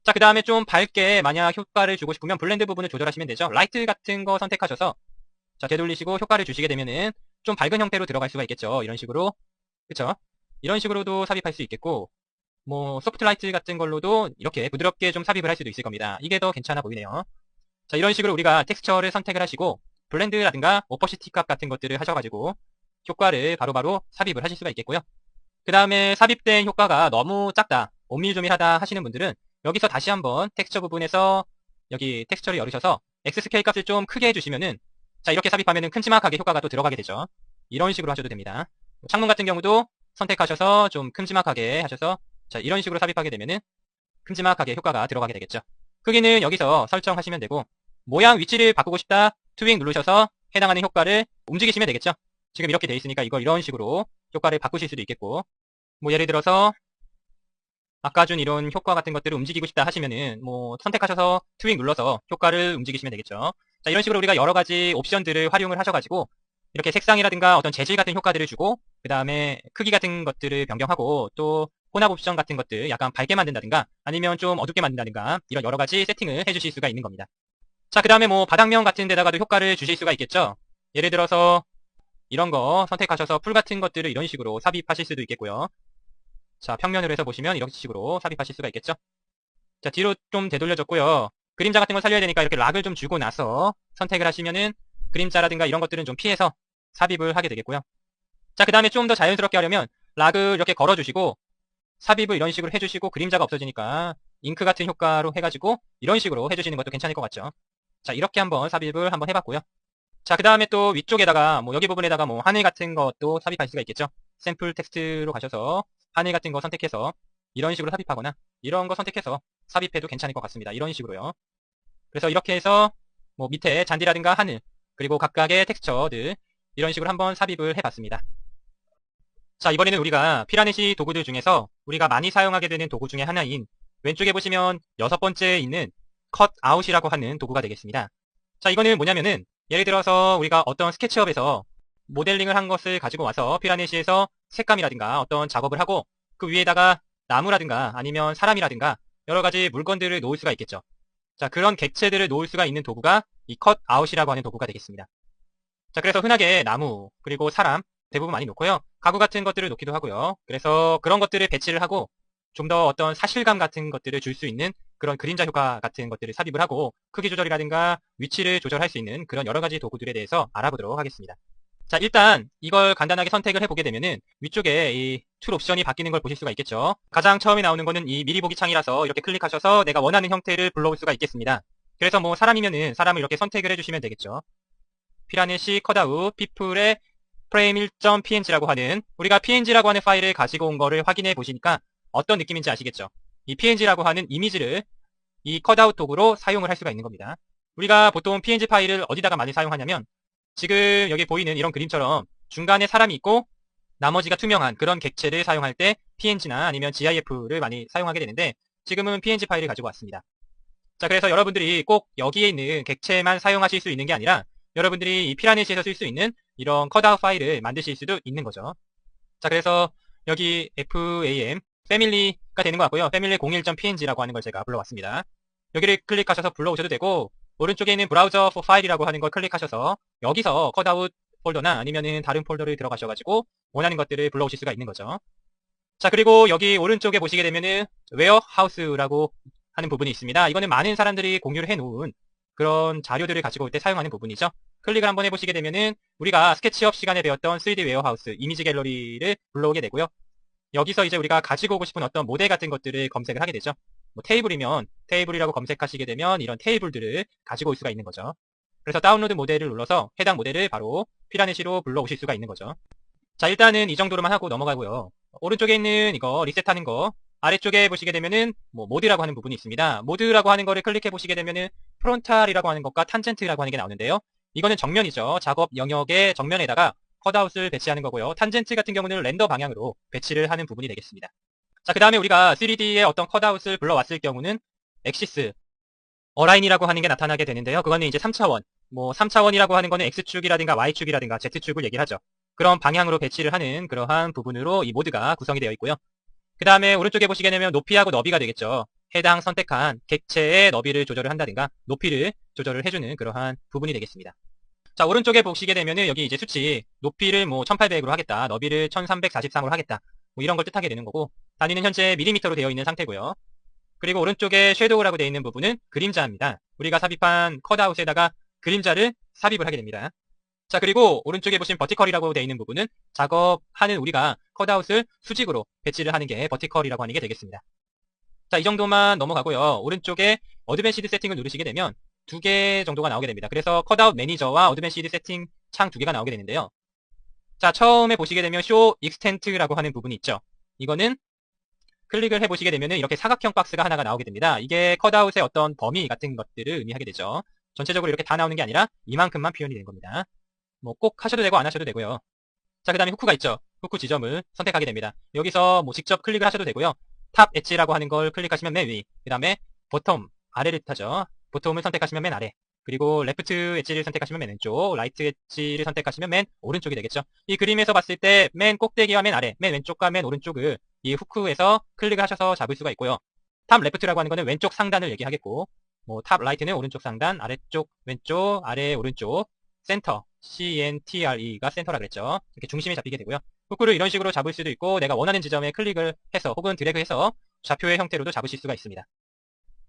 자, 그 다음에 좀 밝게 만약 효과를 주고 싶으면 블렌드 부분을 조절하시면 되죠. 라이트 같은 거 선택하셔서, 자, 되돌리시고 효과를 주시게 되면은 좀 밝은 형태로 들어갈 수가 있겠죠. 이런 식으로. 그쵸? 이런 식으로도 삽입할 수 있겠고, 뭐 소프트 라이트 같은 걸로도 이렇게 부드럽게 좀 삽입을 할 수도 있을 겁니다. 이게 더 괜찮아 보이네요. 자, 이런 식으로 우리가 텍스처를 선택을 하시고 블렌드라든가 오퍼시티 값 같은 것들을 하셔가지고 효과를 바로바로 삽입을 하실 수가 있겠고요. 그 다음에 삽입된 효과가 너무 작다, 오밀조밀하다 하시는 분들은 여기서 다시 한번 텍스처 부분에서 여기 텍스처를 열으셔서 X 스케일 값을 좀 크게 해주시면은, 자, 이렇게 삽입하면은 큼지막하게 효과가 또 들어가게 되죠. 이런 식으로 하셔도 됩니다. 창문 같은 경우도 선택하셔서 좀 큼지막하게 하셔서, 자, 이런 식으로 삽입하게 되면은 큼지막하게 효과가 들어가게 되겠죠. 크기는 여기서 설정하시면 되고, 모양 위치를 바꾸고 싶다, 트윅 누르셔서 해당하는 효과를 움직이시면 되겠죠. 지금 이렇게 돼 있으니까 이걸 이런 식으로 효과를 바꾸실 수도 있겠고, 뭐 예를 들어서 아까 준 이런 효과 같은 것들을 움직이고 싶다 하시면은 뭐 선택하셔서 트윅 눌러서 효과를 움직이시면 되겠죠. 자, 이런 식으로 우리가 여러 가지 옵션들을 활용을 하셔가지고 이렇게 색상이라든가 어떤 재질 같은 효과들을 주고, 그 다음에 크기 같은 것들을 변경하고, 또 혼합 옵션 같은 것들 약간 밝게 만든다든가 아니면 좀 어둡게 만든다든가 이런 여러 가지 세팅을 해주실 수가 있는 겁니다. 자, 그 다음에 뭐 바닥면 같은 데다가도 효과를 주실 수가 있겠죠. 예를 들어서 이런 거 선택하셔서 풀 같은 것들을 이런 식으로 삽입하실 수도 있겠고요. 자, 평면으로 해서 보시면 이런 식으로 삽입하실 수가 있겠죠. 자, 뒤로 좀 되돌려줬고요. 그림자 같은 걸 살려야 되니까 이렇게 락을 좀 주고 나서 선택을 하시면은 그림자라든가 이런 것들은 좀 피해서 삽입을 하게 되겠고요. 자, 그 다음에 좀 더 자연스럽게 하려면 락을 이렇게 걸어주시고 삽입을 이런 식으로 해주시고, 그림자가 없어지니까 잉크 같은 효과로 해가지고 이런 식으로 해주시는 것도 괜찮을 것 같죠. 자, 이렇게 한번 삽입을 한번 해봤고요. 자, 그 다음에 또 위쪽에다가 뭐 여기 부분에다가 뭐 하늘 같은 것도 삽입할 수가 있겠죠. 샘플 텍스트로 가셔서 하늘 같은 거 선택해서 이런 식으로 삽입하거나 이런 거 선택해서 삽입해도 괜찮을 것 같습니다. 이런 식으로요. 그래서 이렇게 해서 뭐 밑에 잔디라든가 하늘, 그리고 각각의 텍스처들 이런 식으로 한번 삽입을 해봤습니다. 자, 이번에는 우리가 피라넷시 도구들 중에서 우리가 많이 사용하게 되는 도구 중에 하나인 왼쪽에 보시면 6번째에 있는 컷아웃이라고 하는 도구가 되겠습니다. 자, 이거는 뭐냐면은 예를 들어서 우리가 어떤 스케치업에서 모델링을 한 것을 가지고 와서 피라넷시에서 색감이라든가 어떤 작업을 하고 그 위에다가 나무라든가 아니면 사람이라든가 여러 가지 물건들을 놓을 수가 있겠죠. 자, 그런 객체들을 놓을 수가 있는 도구가 이 컷아웃이라고 하는 도구가 되겠습니다. 자, 그래서 흔하게 나무 그리고 사람 대부분 많이 놓고요. 가구 같은 것들을 놓기도 하고요. 그래서 그런 것들을 배치를 하고 좀 더 어떤 사실감 같은 것들을 줄 수 있는 그런 그림자 효과 같은 것들을 삽입을 하고 크기 조절이라든가 위치를 조절할 수 있는 그런 여러 가지 도구들에 대해서 알아보도록 하겠습니다. 자, 일단 이걸 간단하게 선택을 해보게 되면은 위쪽에 이 툴 옵션이 바뀌는 걸 보실 수가 있겠죠. 가장 처음에 나오는 거는 이 미리 보기 창이라서 이렇게 클릭하셔서 내가 원하는 형태를 불러올 수가 있겠습니다. 그래서 뭐 사람이면은 사람을 이렇게 선택을 해주시면 되겠죠. 피라넷시 컷아웃 피플의 프레임 1.png라고 하는, 우리가 png라고 하는 파일을 가지고 온 거를 확인해 보시니까 어떤 느낌인지 아시겠죠? 이 png라고 하는 이미지를 이 컷아웃 도구로 사용을 할 수가 있는 겁니다. 우리가 보통 png 파일을 어디다가 많이 사용하냐면 지금 여기 보이는 이런 그림처럼 중간에 사람이 있고 나머지가 투명한 그런 객체를 사용할 때 png나 아니면 gif를 많이 사용하게 되는데, 지금은 png 파일을 가지고 왔습니다. 자, 그래서 여러분들이 꼭 여기에 있는 객체만 사용하실 수 있는 게 아니라 여러분들이 이 피라넷시에서 쓸 수 있는 이런 컷아웃 파일을 만드실 수도 있는 거죠. 자, 그래서 여기 FAM 패밀리가 되는 것 같고요. 패밀리 01.png라고 하는 걸 제가 불러왔습니다. 여기를 클릭하셔서 불러오셔도 되고, 오른쪽에 있는 브라우저 for 파일이라고 하는 걸 클릭하셔서 여기서 컷아웃 폴더나 아니면은 다른 폴더를 들어가셔가지고 원하는 것들을 불러오실 수가 있는 거죠. 자, 그리고 여기 오른쪽에 보시게 되면은 웨어하우스라고 하는 부분이 있습니다. 이거는 많은 사람들이 공유를 해놓은 그런 자료들을 가지고 올 때 사용하는 부분이죠. 클릭을 한번 해보시게 되면은 우리가 스케치업 시간에 배웠던 3D 웨어하우스 이미지 갤러리를 불러오게 되고요. 여기서 이제 우리가 가지고 오고 싶은 어떤 모델 같은 것들을 검색을 하게 되죠. 뭐 테이블이면 테이블이라고 검색하시게 되면 이런 테이블들을 가지고 올 수가 있는 거죠. 그래서 다운로드 모델을 눌러서 해당 모델을 바로 피라넷시로 불러오실 수가 있는 거죠. 자, 일단은 이 정도로만 하고 넘어가고요. 오른쪽에 있는 이거 리셋하는 거 아래쪽에 보시게 되면은 뭐 모드라고 하는 부분이 있습니다. 모드라고 하는 거를 클릭해 보시게 되면은 프론탈이라고 하는 것과 탄젠트라고 하는 게 나오는데요. 이거는 정면이죠. 작업 영역의 정면에다가 컷아웃을 배치하는 거고요. 탄젠트 같은 경우는 렌더 방향으로 배치를 하는 부분이 되겠습니다. 자, 그 다음에 우리가 3D에 어떤 컷아웃을 불러왔을 경우는 엑시스, 어라인이라고 하는 게 나타나게 되는데요. 그거는 이제 3차원. 뭐 3차원이라고 하는 거는 X축이라든가 Y축이라든가 Z축을 얘기를 하죠. 그런 방향으로 배치를 하는 그러한 부분으로 이 모드가 구성이 되어 있고요. 그 다음에 오른쪽에 보시게 되면 높이하고 너비가 되겠죠. 해당 선택한 객체의 너비를 조절을 한다든가 높이를 조절을 해주는 그러한 부분이 되겠습니다. 자, 오른쪽에 보시게 되면은 여기 이제 수치 높이를 뭐 1800으로 하겠다, 너비를 1343으로 하겠다, 뭐 이런 걸 뜻하게 되는 거고, 단위는 현재 밀리미터로 되어 있는 상태고요. 그리고 오른쪽에 섀도우라고 되어 있는 부분은 그림자입니다. 우리가 삽입한 컷아웃에다가 그림자를 삽입을 하게 됩니다. 자, 그리고 오른쪽에 보신 버티컬이라고 되어 있는 부분은 작업하는 우리가 컷아웃을 수직으로 배치를 하는 게 버티컬이라고 하는 게 되겠습니다. 자, 이 정도만 넘어가고요. 오른쪽에 어드밴시드 세팅을 누르시게 되면 두 개 정도가 나오게 됩니다. 그래서 컷아웃 매니저와 어드밴시드 세팅 창 두 개가 나오게 되는데요. 자, 처음에 보시게 되면 쇼 익스텐트라고 하는 부분이 있죠. 이거는 클릭을 해보시게 되면 이렇게 사각형 박스가 하나가 나오게 됩니다. 이게 컷아웃의 어떤 범위 같은 것들을 의미하게 되죠. 전체적으로 이렇게 다 나오는 게 아니라 이만큼만 표현이 된 겁니다. 뭐 꼭 하셔도 되고 안 하셔도 되고요. 자, 그 다음에 후크가 있죠. 후크 지점을 선택하게 됩니다. 여기서 뭐 직접 클릭을 하셔도 되고요. 탑 엣지라고 하는 걸 클릭하시면 맨 위, 그 다음에 보텀, 아래를 뜻하죠. 보텀을 선택하시면 맨 아래, 그리고 레프트 엣지를 선택하시면 맨 왼쪽, 라이트 엣지를 선택하시면 맨 오른쪽이 되겠죠. 이 그림에서 봤을 때 맨 꼭대기와 맨 아래, 맨 왼쪽과 맨 오른쪽을 이 후크에서 클릭을 하셔서 잡을 수가 있고요. 탑 레프트라고 하는 거는 왼쪽 상단을 얘기하겠고, 뭐 탑 라이트는 오른쪽 상단, 아래쪽 왼쪽, 아래 오른쪽, 센터, CNTRE가 센터라 그랬죠. 이렇게 중심이 잡히게 되고요. 후크를 이런 식으로 잡을 수도 있고, 내가 원하는 지점에 클릭을 해서 혹은 드래그해서 좌표의 형태로도 잡으실 수가 있습니다.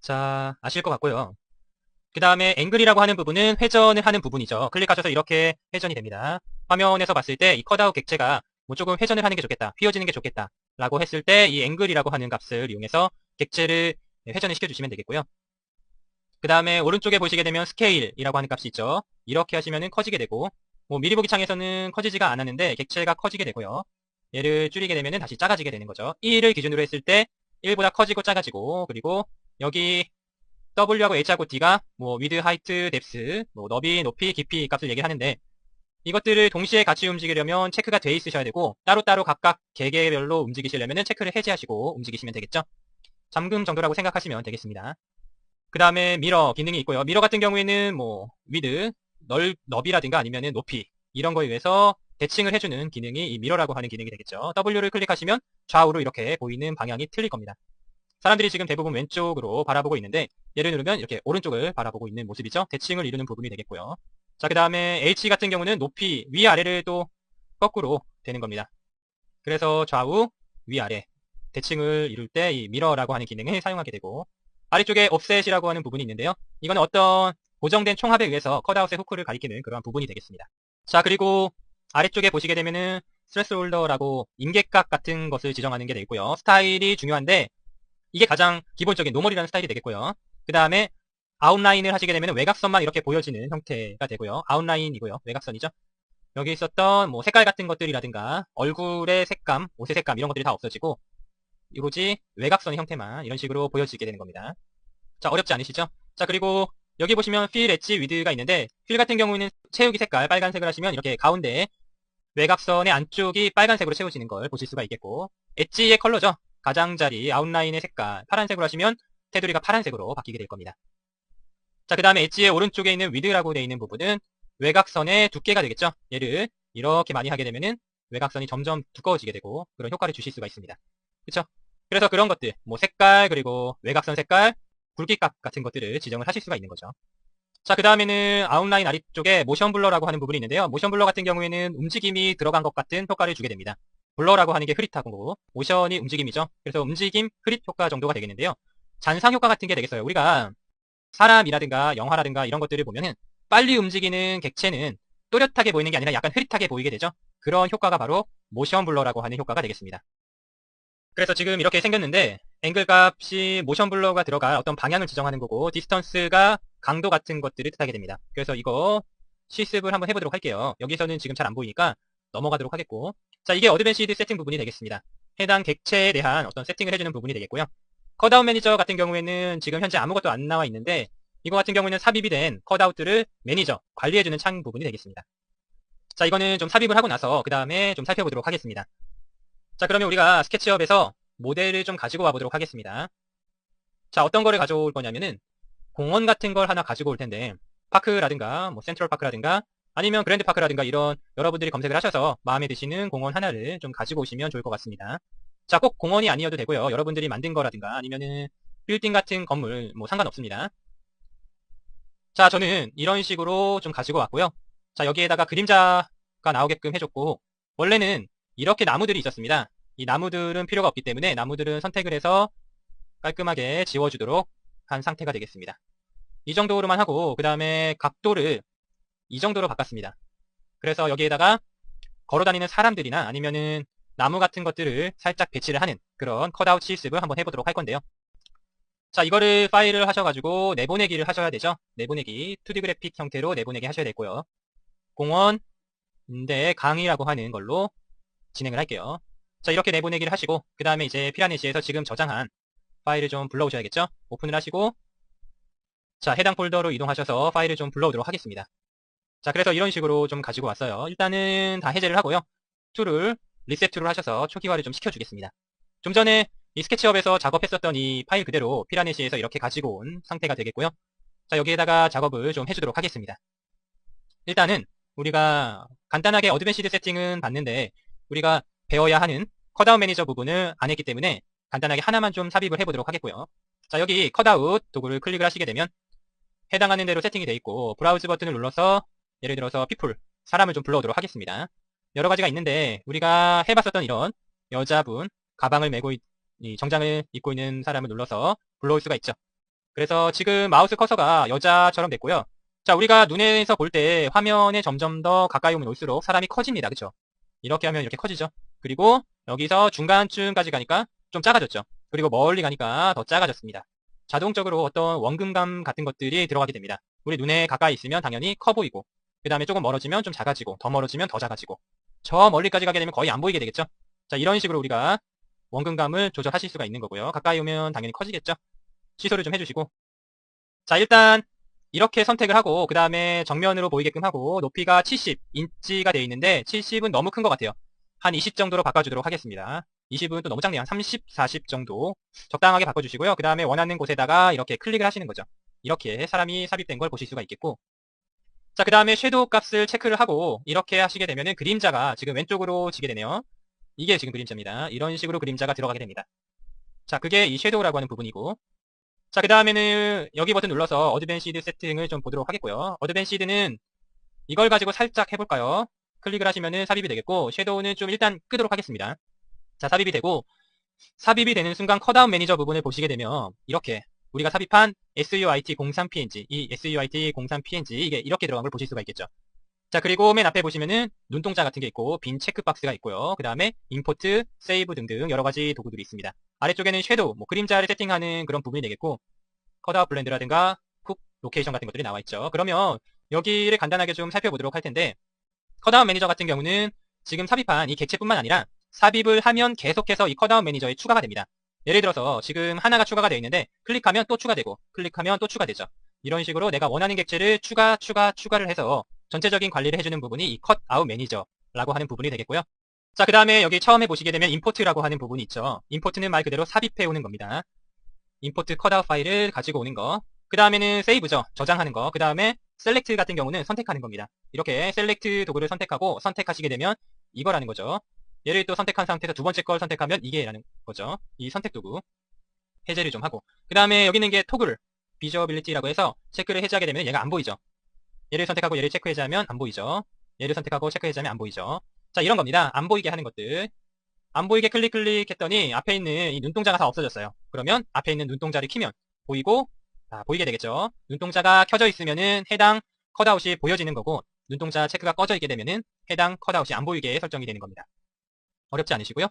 자, 아실 것 같고요. 그 다음에 앵글이라고 하는 부분은 회전을 하는 부분이죠. 클릭하셔서 이렇게 회전이 됩니다. 화면에서 봤을 때 이 컷아웃 객체가 뭐 조금 회전을 하는 게 좋겠다, 휘어지는 게 좋겠다 라고 했을 때 이 앵글이라고 하는 값을 이용해서 객체를 회전을 시켜주시면 되겠고요. 그 다음에 오른쪽에 보시게 되면 스케일이라고 하는 값이 있죠. 이렇게 하시면은 커지게 되고, 뭐 미리 보기 창에서는 커지지가 않았는데 객체가 커지게 되고요. 얘를 줄이게 되면은 다시 작아지게 되는 거죠. 1을 기준으로 했을 때 1보다 커지고 작아지고, 그리고 여기 W하고 H하고 D가 뭐 위드, 하이트, 뎁스, 뭐 너비, 높이, 깊이 값을 얘기를 하는데, 이것들을 동시에 같이 움직이려면 체크가 돼 있으셔야 되고, 따로따로 각각 개개별로 움직이시려면 체크를 해제하시고 움직이시면 되겠죠. 잠금 정도라고 생각하시면 되겠습니다. 그 다음에 미러 기능이 있고요. 미러 같은 경우에는 뭐 위드, 너비라든가 아니면은 높이, 이런 거에 의해서 대칭을 해주는 기능이 이 미러라고 하는 기능이 되겠죠. W를 클릭하시면 좌우로 이렇게 보이는 방향이 틀릴 겁니다. 사람들이 지금 대부분 왼쪽으로 바라보고 있는데, 얘를 누르면 이렇게 오른쪽을 바라보고 있는 모습이죠. 대칭을 이루는 부분이 되겠고요. 자, 그 다음에 H 같은 경우는 높이, 위아래를 또 거꾸로 되는 겁니다. 그래서 좌우, 위아래 대칭을 이룰 때 이 미러라고 하는 기능을 사용하게 되고, 아래쪽에 옵셋이라고 하는 부분이 있는데요. 이거는 어떤 고정된 총합에 의해서 컷아웃의 후크를 가리키는 그러한 부분이 되겠습니다. 자, 그리고 아래쪽에 보시게 되면은 스트레스 홀더라고 임계각 같은 것을 지정하는 게 되고요. 스타일이 중요한데 이게 가장 기본적인 노멀이라는 스타일이 되겠고요. 그 다음에 아웃라인을 하시게 되면 외곽선만 이렇게 보여지는 형태가 되고요. 아웃라인이고요. 외곽선이죠. 여기 있었던 뭐 색깔 같은 것들이라든가 얼굴의 색감, 옷의 색감 이런 것들이 다 없어지고 오로지 외곽선의 형태만 이런 식으로 보여지게 되는 겁니다. 자, 어렵지 않으시죠? 자, 그리고 여기 보시면 필 엣지 위드가 있는데, 필 같은 경우에는 채우기 색깔 빨간색을 하시면 이렇게 가운데 외곽선의 안쪽이 빨간색으로 채워지는 걸 보실 수가 있겠고, 엣지의 컬러죠. 가장자리 아웃라인의 색깔 파란색으로 하시면 테두리가 파란색으로 바뀌게 될 겁니다. 자, 그 다음에 엣지의 오른쪽에 있는 위드라고 되어 있는 부분은 외곽선의 두께가 되겠죠. 얘를 이렇게 많이 하게 되면은 외곽선이 점점 두꺼워지게 되고 그런 효과를 주실 수가 있습니다. 그쵸? 그래서 그런 것들, 뭐 색깔, 그리고 외곽선 색깔, 굵기값 같은 것들을 지정을 하실 수가 있는 거죠. 자, 그 다음에는 아웃라인 아래쪽에 모션 블러라고 하는 부분이 있는데요. 모션 블러 같은 경우에는 움직임이 들어간 것 같은 효과를 주게 됩니다. 블러라고 하는 게 흐릿하고 모션이 움직임이죠. 그래서 움직임, 흐릿 효과 정도가 되겠는데요. 잔상 효과 같은 게 되겠어요. 우리가 사람이라든가 영화라든가 이런 것들을 보면은 빨리 움직이는 객체는 또렷하게 보이는 게 아니라 약간 흐릿하게 보이게 되죠. 그런 효과가 바로 모션 블러라고 하는 효과가 되겠습니다. 그래서 지금 이렇게 생겼는데 앵글 값이 모션 블러가 들어갈 어떤 방향을 지정하는 거고, 디스턴스가 강도 같은 것들을 뜻하게 됩니다. 그래서 이거 실습을 한번 해보도록 할게요. 여기서는 지금 잘 안 보이니까 넘어가도록 하겠고, 자, 이게 어드밴시드 세팅 부분이 되겠습니다. 해당 객체에 대한 어떤 세팅을 해주는 부분이 되겠고요. 컷아웃 매니저 같은 경우에는 지금 현재 아무것도 안 나와 있는데, 이거 같은 경우에는 삽입이 된 컷아웃들을 매니저, 관리해주는 창 부분이 되겠습니다. 자, 이거는 좀 삽입을 하고 나서 그 다음에 좀 살펴보도록 하겠습니다. 자, 그러면 우리가 스케치업에서 모델을 좀 가지고 와보도록 하겠습니다. 자, 어떤 거를 가져올 거냐면은 공원 같은 걸 하나 가지고 올 텐데 파크라든가 뭐 센트럴 파크라든가 아니면 그랜드 파크라든가 이런 여러분들이 검색을 하셔서 마음에 드시는 공원 하나를 좀 가지고 오시면 좋을 것 같습니다. 자, 꼭 공원이 아니어도 되고요. 여러분들이 만든 거라든가 아니면은 빌딩 같은 건물 뭐 상관없습니다. 자, 저는 이런 식으로 좀 가지고 왔고요. 자, 여기에다가 그림자가 나오게끔 해줬고 원래는 이렇게 나무들이 있었습니다. 이 나무들은 필요가 없기 때문에 나무들은 선택을 해서 깔끔하게 지워주도록 한 상태가 되겠습니다. 이 정도로만 하고 그 다음에 각도를 이 정도로 바꿨습니다. 그래서 여기에다가 걸어다니는 사람들이나 아니면은 나무 같은 것들을 살짝 배치를 하는 그런 컷아웃 실습을 한번 해보도록 할 건데요. 자, 이거를 파일을 하셔가지고 내보내기를 하셔야 되죠. 내보내기 2D 그래픽 형태로 내보내기 하셔야 되고요. 공원인데 강의라고 하는 걸로 진행을 할게요. 자, 이렇게 내보내기를 하시고 그 다음에 이제 피라넷시에서 지금 저장한 파일을 좀 불러오셔야겠죠. 오픈을 하시고 자, 해당 폴더로 이동하셔서 파일을 좀 불러오도록 하겠습니다. 자, 그래서 이런 식으로 좀 가지고 왔어요. 일단은 다 해제를 하고요. 툴을 리셋 툴을 하셔서 초기화를 좀 시켜주겠습니다. 좀 전에 이 스케치업에서 작업했었던 이 파일 그대로 피라넷시에서 이렇게 가지고 온 상태가 되겠고요. 자, 여기에다가 작업을 좀 해주도록 하겠습니다. 일단은 우리가 간단하게 어드밴시드 세팅은 봤는데 우리가 배워야 하는 컷아웃 매니저 부분을 안 했기 때문에 간단하게 하나만 좀 삽입을 해보도록 하겠고요. 자, 여기 컷아웃 도구를 클릭을 하시게 되면 해당하는 대로 세팅이 되어 있고 브라우즈 버튼을 눌러서 예를 들어서 people, 사람을 좀 불러오도록 하겠습니다. 여러 가지가 있는데 우리가 해봤었던 이런 여자분, 가방을 메고 이 정장을 입고 있는 사람을 눌러서 불러올 수가 있죠. 그래서 지금 마우스 커서가 여자처럼 됐고요. 자, 우리가 눈에서 볼 때 화면에 점점 더 가까이 오면 올수록 사람이 커집니다. 그쵸? 이렇게 하면 이렇게 커지죠. 그리고 여기서 중간쯤까지 가니까 좀 작아졌죠. 그리고 멀리 가니까 더 작아졌습니다. 자동적으로 어떤 원근감 같은 것들이 들어가게 됩니다. 우리 눈에 가까이 있으면 당연히 커 보이고 그 다음에 조금 멀어지면 좀 작아지고 더 멀어지면 더 작아지고 저 멀리까지 가게 되면 거의 안 보이게 되겠죠. 자, 이런 식으로 우리가 원근감을 조절하실 수가 있는 거고요. 가까이 오면 당연히 커지겠죠. 취소를 좀 해주시고 자, 일단 이렇게 선택을 하고 그 다음에 정면으로 보이게끔 하고 높이가 70인치가 되어 있는데 70은 너무 큰 것 같아요. 한 20 정도로 바꿔주도록 하겠습니다. 20은 또 너무 작네요. 한 30, 40 정도 적당하게 바꿔주시고요. 그 다음에 원하는 곳에다가 이렇게 클릭을 하시는 거죠. 이렇게 사람이 삽입된 걸 보실 수가 있겠고 자, 그 다음에 섀도우 값을 체크를 하고 이렇게 하시게 되면은 그림자가 지금 왼쪽으로 지게 되네요. 이게 지금 그림자입니다. 이런 식으로 그림자가 들어가게 됩니다. 자, 그게 이 섀도우라고 하는 부분이고 자, 그 다음에는 여기 버튼 눌러서 어드밴시드 세팅을 좀 보도록 하겠고요. 어드밴시드는 이걸 가지고 살짝 해볼까요? 클릭을 하시면은 삽입이 되겠고 섀도우는 좀 일단 끄도록 하겠습니다. 자, 삽입이 되고 삽입이 되는 순간 컷아웃 매니저 부분을 보시게 되면 이렇게 우리가 삽입한 SUIT03PNG 이 SUIT03PNG 이게 이렇게 들어간 걸 보실 수가 있겠죠. 자, 그리고 맨 앞에 보시면은 눈동자 같은 게 있고 빈 체크박스가 있고요. 그 다음에 임포트, 세이브 등등 여러 가지 도구들이 있습니다. 아래쪽에는 섀도우, 뭐 그림자를 세팅하는 그런 부분이 되겠고 컷아웃 블렌드라든가 훅, 로케이션 같은 것들이 나와 있죠. 그러면 여기를 간단하게 좀 살펴보도록 할 텐데 컷아웃 매니저 같은 경우는 지금 삽입한 이 객체뿐만 아니라 삽입을 하면 계속해서 이 컷아웃 매니저에 추가가 됩니다. 예를 들어서 지금 하나가 추가가 되어 있는데 클릭하면 또 추가되고 클릭하면 또 추가되죠. 이런 식으로 내가 원하는 객체를 추가를 해서 전체적인 관리를 해주는 부분이 이 컷아웃 매니저라고 하는 부분이 되겠고요. 자, 그 다음에 여기 처음에 보시게 되면 임포트라고 하는 부분이 있죠. 임포트는 말 그대로 삽입해 오는 겁니다. 임포트 컷아웃 파일을 가지고 오는 거. 그 다음에는 세이브죠. 저장하는 거. 그 다음에 셀렉트 같은 경우는 선택하는 겁니다. 이렇게 셀렉트 도구를 선택하고 선택하시게 되면 이거라는 거죠. 얘를 또 선택한 상태에서 두 번째 걸 선택하면 이게라는 거죠. 이 선택 도구 해제를 좀 하고 그 다음에 여기 있는 게 토글 비저빌리티라고 해서 체크를 해제하게 되면 얘가 안 보이죠. 얘를 선택하고 얘를 체크 해제하면 안 보이죠. 얘를 선택하고 체크 해제하면 안 보이죠. 자, 이런 겁니다. 안 보이게 하는 것들. 안 보이게 클릭했더니 앞에 있는 이 눈동자가 다 없어졌어요. 그러면 앞에 있는 눈동자를 키면 보이고 보이게 되겠죠. 눈동자가 켜져 있으면은 해당 컷아웃이 보여지는 거고 눈동자 체크가 꺼져 있게 되면은 해당 컷아웃이 안 보이게 설정이 되는 겁니다. 어렵지 않으시고요.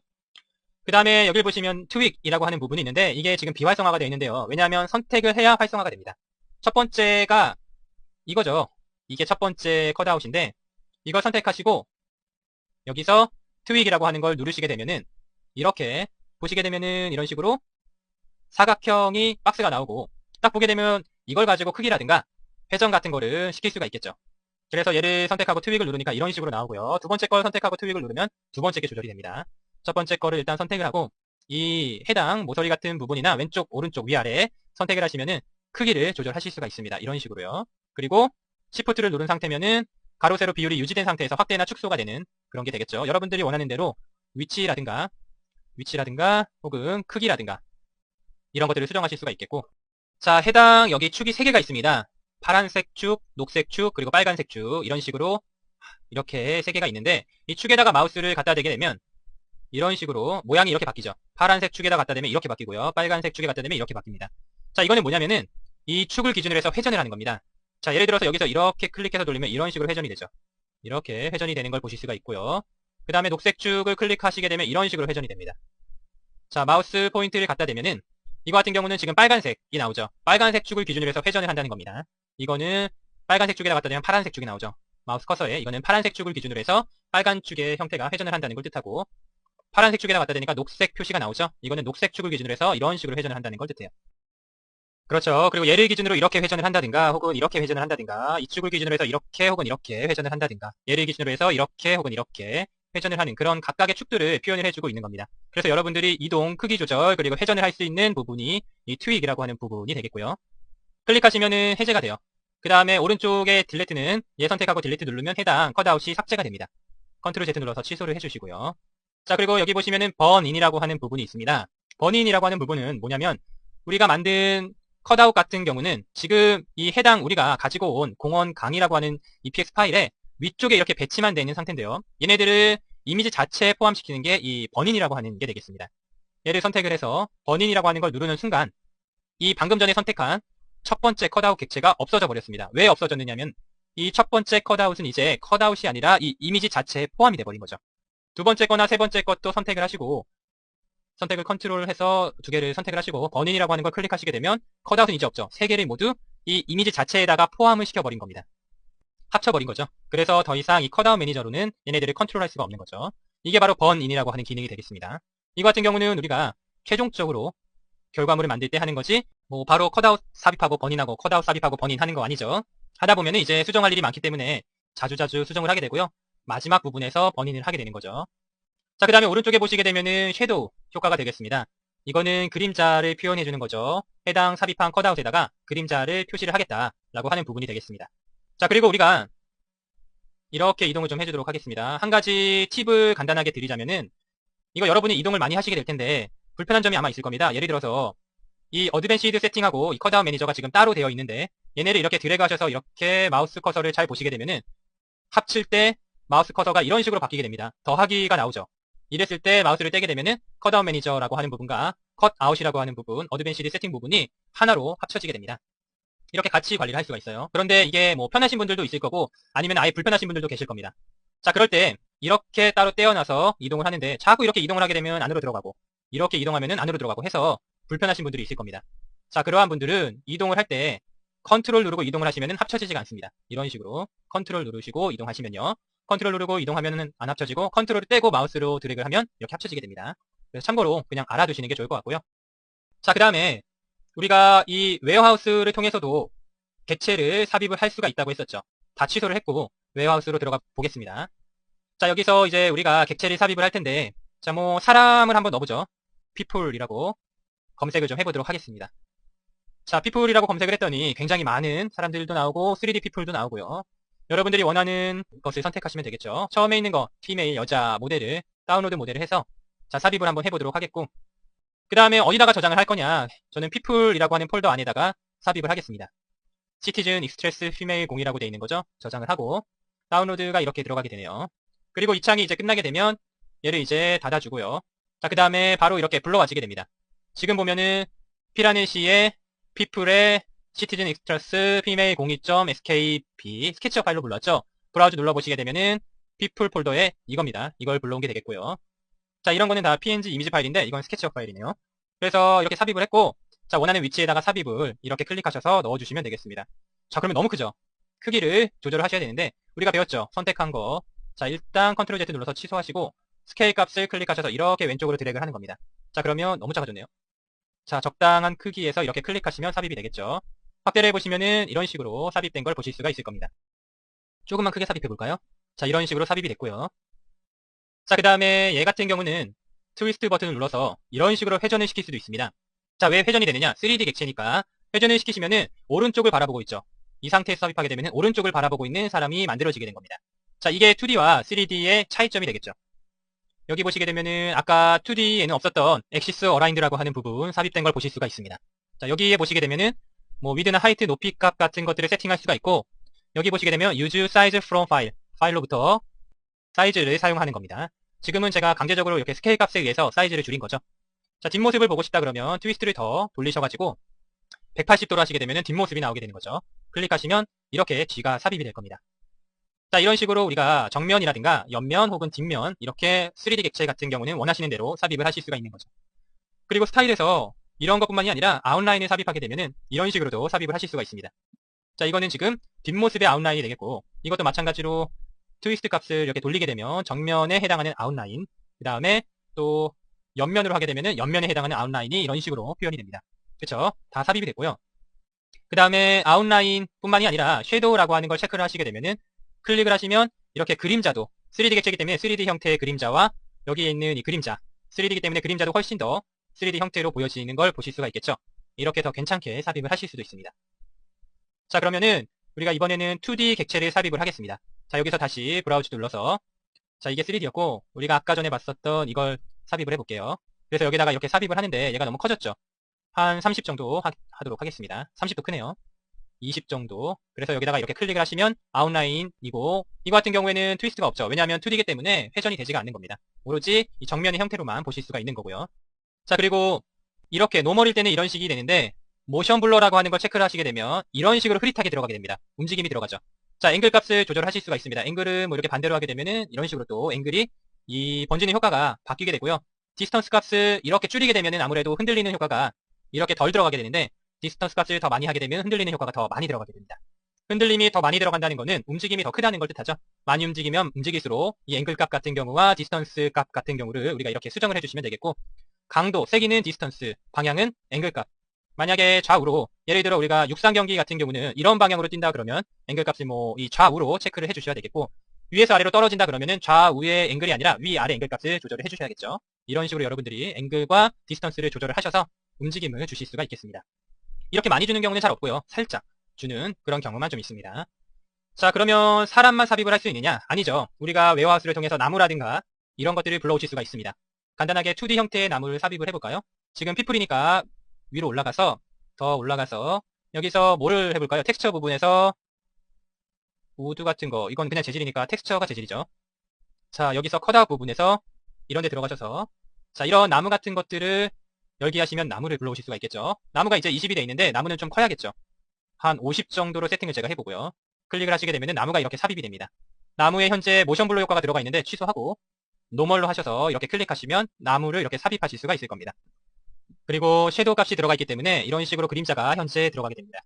그 다음에 여기 보시면 트윅이라고 하는 부분이 있는데 이게 지금 비활성화가 되어 있는데요. 왜냐하면 선택을 해야 활성화가 됩니다. 첫 번째가 이거죠. 이게 첫 번째 컷아웃인데 이걸 선택하시고 여기서 트윅이라고 하는 걸 누르시게 되면은 이렇게 보시게 되면은 이런 식으로 사각형이 박스가 나오고 딱 보게 되면 이걸 가지고 크기라든가 회전 같은 거를 시킬 수가 있겠죠. 그래서 얘를 선택하고 트윅을 누르니까 이런 식으로 나오고요. 두 번째 걸 선택하고 트윅을 누르면 두 번째 게 조절이 됩니다. 첫 번째 거를 일단 선택을 하고 이 해당 모서리 같은 부분이나 왼쪽, 오른쪽, 위아래 선택을 하시면은 크기를 조절하실 수가 있습니다. 이런 식으로요. 그리고 Shift를 누른 상태면은 가로, 세로 비율이 유지된 상태에서 확대나 축소가 되는 그런 게 되겠죠. 여러분들이 원하는 대로 위치라든가 혹은 크기라든가 이런 것들을 수정하실 수가 있겠고, 자, 해당 여기 축이 3개가 있습니다. 파란색 축, 녹색 축, 그리고 빨간색 축, 이런 식으로 이렇게 3개가 있는데, 이 축에다가 마우스를 갖다 대게 되면 이런 식으로 모양이 이렇게 바뀌죠. 파란색 축에다 갖다 대면 이렇게 바뀌고요. 빨간색 축에 갖다 대면 이렇게 바뀝니다. 자, 이거는 뭐냐면은 이 축을 기준으로 해서 회전을 하는 겁니다. 자, 예를 들어서 여기서 이렇게 클릭해서 돌리면 이런 식으로 회전이 되죠. 이렇게 회전이 되는 걸 보실 수가 있고요. 그 다음에 녹색 축을 클릭하시게 되면 이런 식으로 회전이 됩니다. 자, 마우스 포인트를 갖다 대면은 이거 같은 경우는 지금 빨간색이 나오죠. 빨간색 축을 기준으로 해서 회전을 한다는 겁니다. 이거는 빨간색 축에다 갖다 대면 파란색 축이 나오죠. 마우스 커서에 이거는 파란색 축을 기준으로 해서 빨간 축의 형태가 회전을 한다는 걸 뜻하고, 파란색 축에다 갖다 대니까 녹색 표시가 나오죠. 이거는 녹색 축을 기준으로 해서 이런 식으로 회전을 한다는 걸 뜻해요. 그렇죠. 그리고 얘를 기준으로 이렇게 회전을 한다든가 혹은 이렇게 회전을 한다든가, 이 축을 기준으로 해서 이렇게 혹은 이렇게 회전을 한다든가, 얘를 기준으로 해서 이렇게 혹은 이렇게 회전을 하는 그런 각각의 축들을 표현을 해주고 있는 겁니다. 그래서 여러분들이 이동, 크기 조절, 그리고 회전을 할 수 있는 부분이 이 트윅이라고 하는 부분이 되겠고요. 클릭하시면은 해제가 돼요. 그 다음에 오른쪽에 딜리트는 얘 선택하고 딜리트 누르면 해당 컷아웃이 삭제가 됩니다. 컨트롤 Z 눌러서 취소를 해주시고요. 자, 그리고 여기 보시면은 번인이라고 하는 부분이 있습니다. 번인이라고 하는 부분은 뭐냐면, 우리가 만든 컷아웃 같은 경우는 지금 이 해당 우리가 가지고 온 공원 강이라고 하는 EPX 파일에 위쪽에 이렇게 배치만 되어 있는 상태인데요. 얘네들을 이미지 자체에 포함시키는 게 이 번인이라고 하는 게 되겠습니다. 얘를 선택을 해서 번인이라고 하는 걸 누르는 순간 이 방금 전에 선택한 첫 번째 컷아웃 객체가 없어져 버렸습니다. 왜 없어졌느냐면 이 첫 번째 컷아웃은 이제 컷아웃이 아니라 이 이미지 자체에 포함이 돼 버린 거죠. 두 번째 거나 세 번째 것도 선택을 하시고, 선택을 컨트롤해서 두 개를 선택을 하시고 번인이라고 하는 걸 클릭하시게 되면 컷아웃은 이제 없죠. 세 개를 모두 이 이미지 자체에다가 포함을 시켜버린 겁니다. 합쳐버린 거죠. 그래서 더 이상 이 컷아웃 매니저로는 얘네들을 컨트롤할 수가 없는 거죠. 이게 바로 번인이라고 하는 기능이 되겠습니다. 이거 같은 경우는 우리가 최종적으로 결과물을 만들 때 하는 거지, 뭐 바로 컷아웃 삽입하고 번인하고 컷아웃 삽입하고 번인 하는 거 아니죠. 하다 보면은 이제 수정할 일이 많기 때문에 자주자주 수정을 하게 되고요. 마지막 부분에서 번인을 하게 되는 거죠. 자, 그 다음에 오른쪽에 보시게 되면은 섀도우 효과가 되겠습니다. 이거는 그림자를 표현해 주는 거죠. 해당 삽입한 컷아웃에다가 그림자를 표시를 하겠다라고 하는 부분이 되겠습니다. 자, 그리고 우리가 이렇게 이동을 좀 해주도록 하겠습니다. 한 가지 팁을 간단하게 드리자면은, 이거 여러분이 이동을 많이 하시게 될 텐데 불편한 점이 아마 있을 겁니다. 예를 들어서 이 어드밴시드 세팅하고 이 컷아웃 매니저가 지금 따로 되어 있는데, 얘네를 이렇게 드래그 하셔서 이렇게 마우스 커서를 잘 보시게 되면은 합칠 때 마우스 커서가 이런 식으로 바뀌게 됩니다. 더하기가 나오죠. 이랬을 때 마우스를 떼게 되면은 컷아웃 매니저라고 하는 부분과 컷아웃이라고 하는 부분, 어드밴시드 세팅 부분이 하나로 합쳐지게 됩니다. 이렇게 같이 관리를 할 수가 있어요. 그런데 이게 뭐 편하신 분들도 있을 거고 아니면 아예 불편하신 분들도 계실 겁니다. 자, 그럴 때 이렇게 따로 떼어놔서 이동을 하는데 자꾸 이렇게 이동을 하게 되면 안으로 들어가고 이렇게 이동하면은 안으로 들어가고 해서 불편하신 분들이 있을 겁니다. 자, 그러한 분들은 이동을 할 때 컨트롤 누르고 이동을 하시면은 합쳐지지가 않습니다. 이런 식으로 컨트롤 누르시고 이동하시면요. 컨트롤 누르고 이동하면은 안 합쳐지고 컨트롤을 떼고 마우스로 드래그를 하면 이렇게 합쳐지게 됩니다. 그래서 참고로 그냥 알아두시는 게 좋을 것 같고요. 자, 그 다음에 우리가 이 웨어하우스를 통해서도 객체를 삽입을 할 수가 있다고 했었죠. 다 취소를 했고 웨어하우스로 들어가 보겠습니다. 자, 여기서 이제 우리가 객체를 삽입을 할 텐데, 자, 뭐 사람을 한번 넣어보죠. people이라고 검색을 좀 해보도록 하겠습니다. 자, people이라고 검색을 했더니 굉장히 많은 사람들도 나오고 3D people도 나오고요. 여러분들이 원하는 것을 선택하시면 되겠죠. 처음에 있는 거 피메일 여자 모델을 다운로드 모델을 해서 자, 삽입을 한번 해보도록 하겠고, 그 다음에 어디다가 저장을 할 거냐, 저는 people이라고 하는 폴더 안에다가 삽입을 하겠습니다. 시티즌 익스트레스 피메일 0이라고 되어 있는 거죠. 저장을 하고 다운로드가 이렇게 들어가게 되네요. 그리고 이 창이 이제 끝나게 되면 얘를 이제 닫아주고요. 자, 그 다음에 바로 이렇게 불러와지게 됩니다. 지금 보면은 피라넷시의 people의 시티즌 익스트레스 피메일 02.skp 스케치업 파일로 불러왔죠. 브라우저 눌러보시게 되면은 people 폴더에 이겁니다. 이걸 불러온 게 되겠고요. 자, 이런 거는 다 png 이미지 파일인데 이건 스케치업 파일이네요. 그래서 이렇게 삽입을 했고, 자, 원하는 위치에다가 삽입을 이렇게 클릭하셔서 넣어주시면 되겠습니다. 자, 그러면 너무 크죠? 크기를 조절을 하셔야 되는데 우리가 배웠죠? 선택한 거. 자, 일단 컨트롤 Z 눌러서 취소하시고 스케일 값을 클릭하셔서 이렇게 왼쪽으로 드래그를 하는 겁니다. 자, 그러면 너무 작아졌네요. 자, 적당한 크기에서 이렇게 클릭하시면 삽입이 되겠죠. 확대를 해보시면은 이런 식으로 삽입된 걸 보실 수가 있을 겁니다. 조금만 크게 삽입해 볼까요? 자, 이런 식으로 삽입이 됐고요. 자, 그 다음에 얘 같은 경우는 트위스트 버튼을 눌러서 이런 식으로 회전을 시킬 수도 있습니다. 자, 왜 회전이 되느냐? 3D 객체니까 회전을 시키시면은 오른쪽을 바라보고 있죠. 이 상태에서 삽입하게 되면 오른쪽을 바라보고 있는 사람이 만들어지게 된 겁니다. 자, 이게 2D와 3D의 차이점이 되겠죠. 여기 보시게 되면은 아까 2D에는 없었던 엑시스 어라인드라고 하는 부분 삽입된 걸 보실 수가 있습니다. 자, 여기에 보시게 되면은 뭐 위드나 하이트 높이 값 같은 것들을 세팅할 수가 있고, 여기 보시게 되면 use size from file, 파일로부터 사이즈를 사용하는 겁니다. 지금은 제가 강제적으로 이렇게 스케일 값에 의해서 사이즈를 줄인 거죠. 자, 뒷모습을 보고 싶다 그러면 트위스트를 더 돌리셔가지고 180도로 하시게 되면 뒷모습이 나오게 되는 거죠. 클릭하시면 이렇게 G가 삽입이 될 겁니다. 자, 이런 식으로 우리가 정면이라든가 옆면 혹은 뒷면 이렇게 3D 객체 같은 경우는 원하시는 대로 삽입을 하실 수가 있는 거죠. 그리고 스타일에서 이런 것뿐만이 아니라 아웃라인을 삽입하게 되면은 이런 식으로도 삽입을 하실 수가 있습니다. 자, 이거는 지금 뒷모습의 아웃라인이 되겠고, 이것도 마찬가지로 트위스트 값을 이렇게 돌리게 되면 정면에 해당하는 아웃라인, 그 다음에 또 옆면으로 하게 되면은 옆면에 해당하는 아웃라인이 이런 식으로 표현이 됩니다. 그쵸? 다 삽입이 됐고요. 그 다음에 아웃라인 뿐만이 아니라 섀도우라고 하는 걸 체크를 하시게 되면은 클릭을 하시면 이렇게 그림자도 3D 객체이기 때문에 3D 형태의 그림자와 여기에 있는 이 그림자 3D이기 때문에 그림자도 훨씬 더 3D 형태로 보여지는 걸 보실 수가 있겠죠. 이렇게 더 괜찮게 삽입을 하실 수도 있습니다. 자, 그러면은 우리가 이번에는 2D 객체를 삽입을 하겠습니다. 자, 여기서 다시 브라우즈 눌러서, 자, 이게 3D였고 우리가 아까 전에 봤었던 이걸 삽입을 해볼게요. 그래서 여기다가 이렇게 삽입을 하는데 얘가 너무 커졌죠. 한 30 정도 하도록 하겠습니다. 30도 크네요. 20 정도. 그래서 여기다가 이렇게 클릭을 하시면 아웃라인이고, 이거 같은 경우에는 트위스트가 없죠. 왜냐하면 2D이기 때문에 회전이 되지가 않는 겁니다. 오로지 이 정면의 형태로만 보실 수가 있는 거고요. 자, 그리고 이렇게 노멀일 때는 이런 식이 되는데 모션 블러라고 하는 걸 체크를 하시게 되면 이런 식으로 흐릿하게 들어가게 됩니다. 움직임이 들어가죠. 자, 앵글 값을 조절하실 수가 있습니다. 앵글은 뭐 이렇게 반대로 하게 되면은 이런 식으로 또 앵글이 이 번지는 효과가 바뀌게 되고요. 디스턴스 값을 이렇게 줄이게 되면은 아무래도 흔들리는 효과가 이렇게 덜 들어가게 되는데, 디스턴스 값을 더 많이 하게 되면 흔들리는 효과가 더 많이 들어가게 됩니다. 흔들림이 더 많이 들어간다는 것은 움직임이 더 크다는 걸 뜻하죠. 많이 움직이면 움직일수록 이 앵글 값 같은 경우와 디스턴스 값 같은 경우를 우리가 이렇게 수정을 해주시면 되겠고, 강도, 세기는 디스턴스, 방향은 앵글 값. 만약에 좌우로, 예를 들어 우리가 육상 경기 같은 경우는 이런 방향으로 뛴다 그러면 앵글 값을 뭐 이 좌우로 체크를 해주셔야 되겠고, 위에서 아래로 떨어진다 그러면은 좌우의 앵글이 아니라 위아래 앵글 값을 조절을 해주셔야겠죠. 이런 식으로 여러분들이 앵글과 디스턴스를 조절을 하셔서 움직임을 주실 수가 있겠습니다. 이렇게 많이 주는 경우는 잘 없고요. 살짝 주는 그런 경우만 좀 있습니다. 자, 그러면 사람만 삽입을 할 수 있느냐? 아니죠. 우리가 웨어하우스를 통해서 나무라든가 이런 것들을 불러오실 수가 있습니다. 간단하게 2D 형태의 나무를 삽입을 해볼까요? 지금 피플이니까 위로 올라가서, 더 올라가서 여기서 뭐를 해볼까요? 텍스처 부분에서 우드 같은 거, 이건 그냥 재질이니까 텍스처가 재질이죠. 자, 여기서 컷아웃 부분에서 이런 데 들어가셔서, 자, 이런 나무 같은 것들을 열기 하시면 나무를 불러오실 수가 있겠죠. 나무가 이제 20이 돼 있는데 나무는 좀 커야겠죠. 한 50 정도로 세팅을 제가 해보고요. 클릭을 하시게 되면 나무가 이렇게 삽입이 됩니다. 나무에 현재 모션 블러 효과가 들어가 있는데 취소하고 노멀로 하셔서 이렇게 클릭하시면 나무를 이렇게 삽입하실 수가 있을 겁니다. 그리고 섀도우 값이 들어가 있기 때문에 이런 식으로 그림자가 현재 들어가게 됩니다.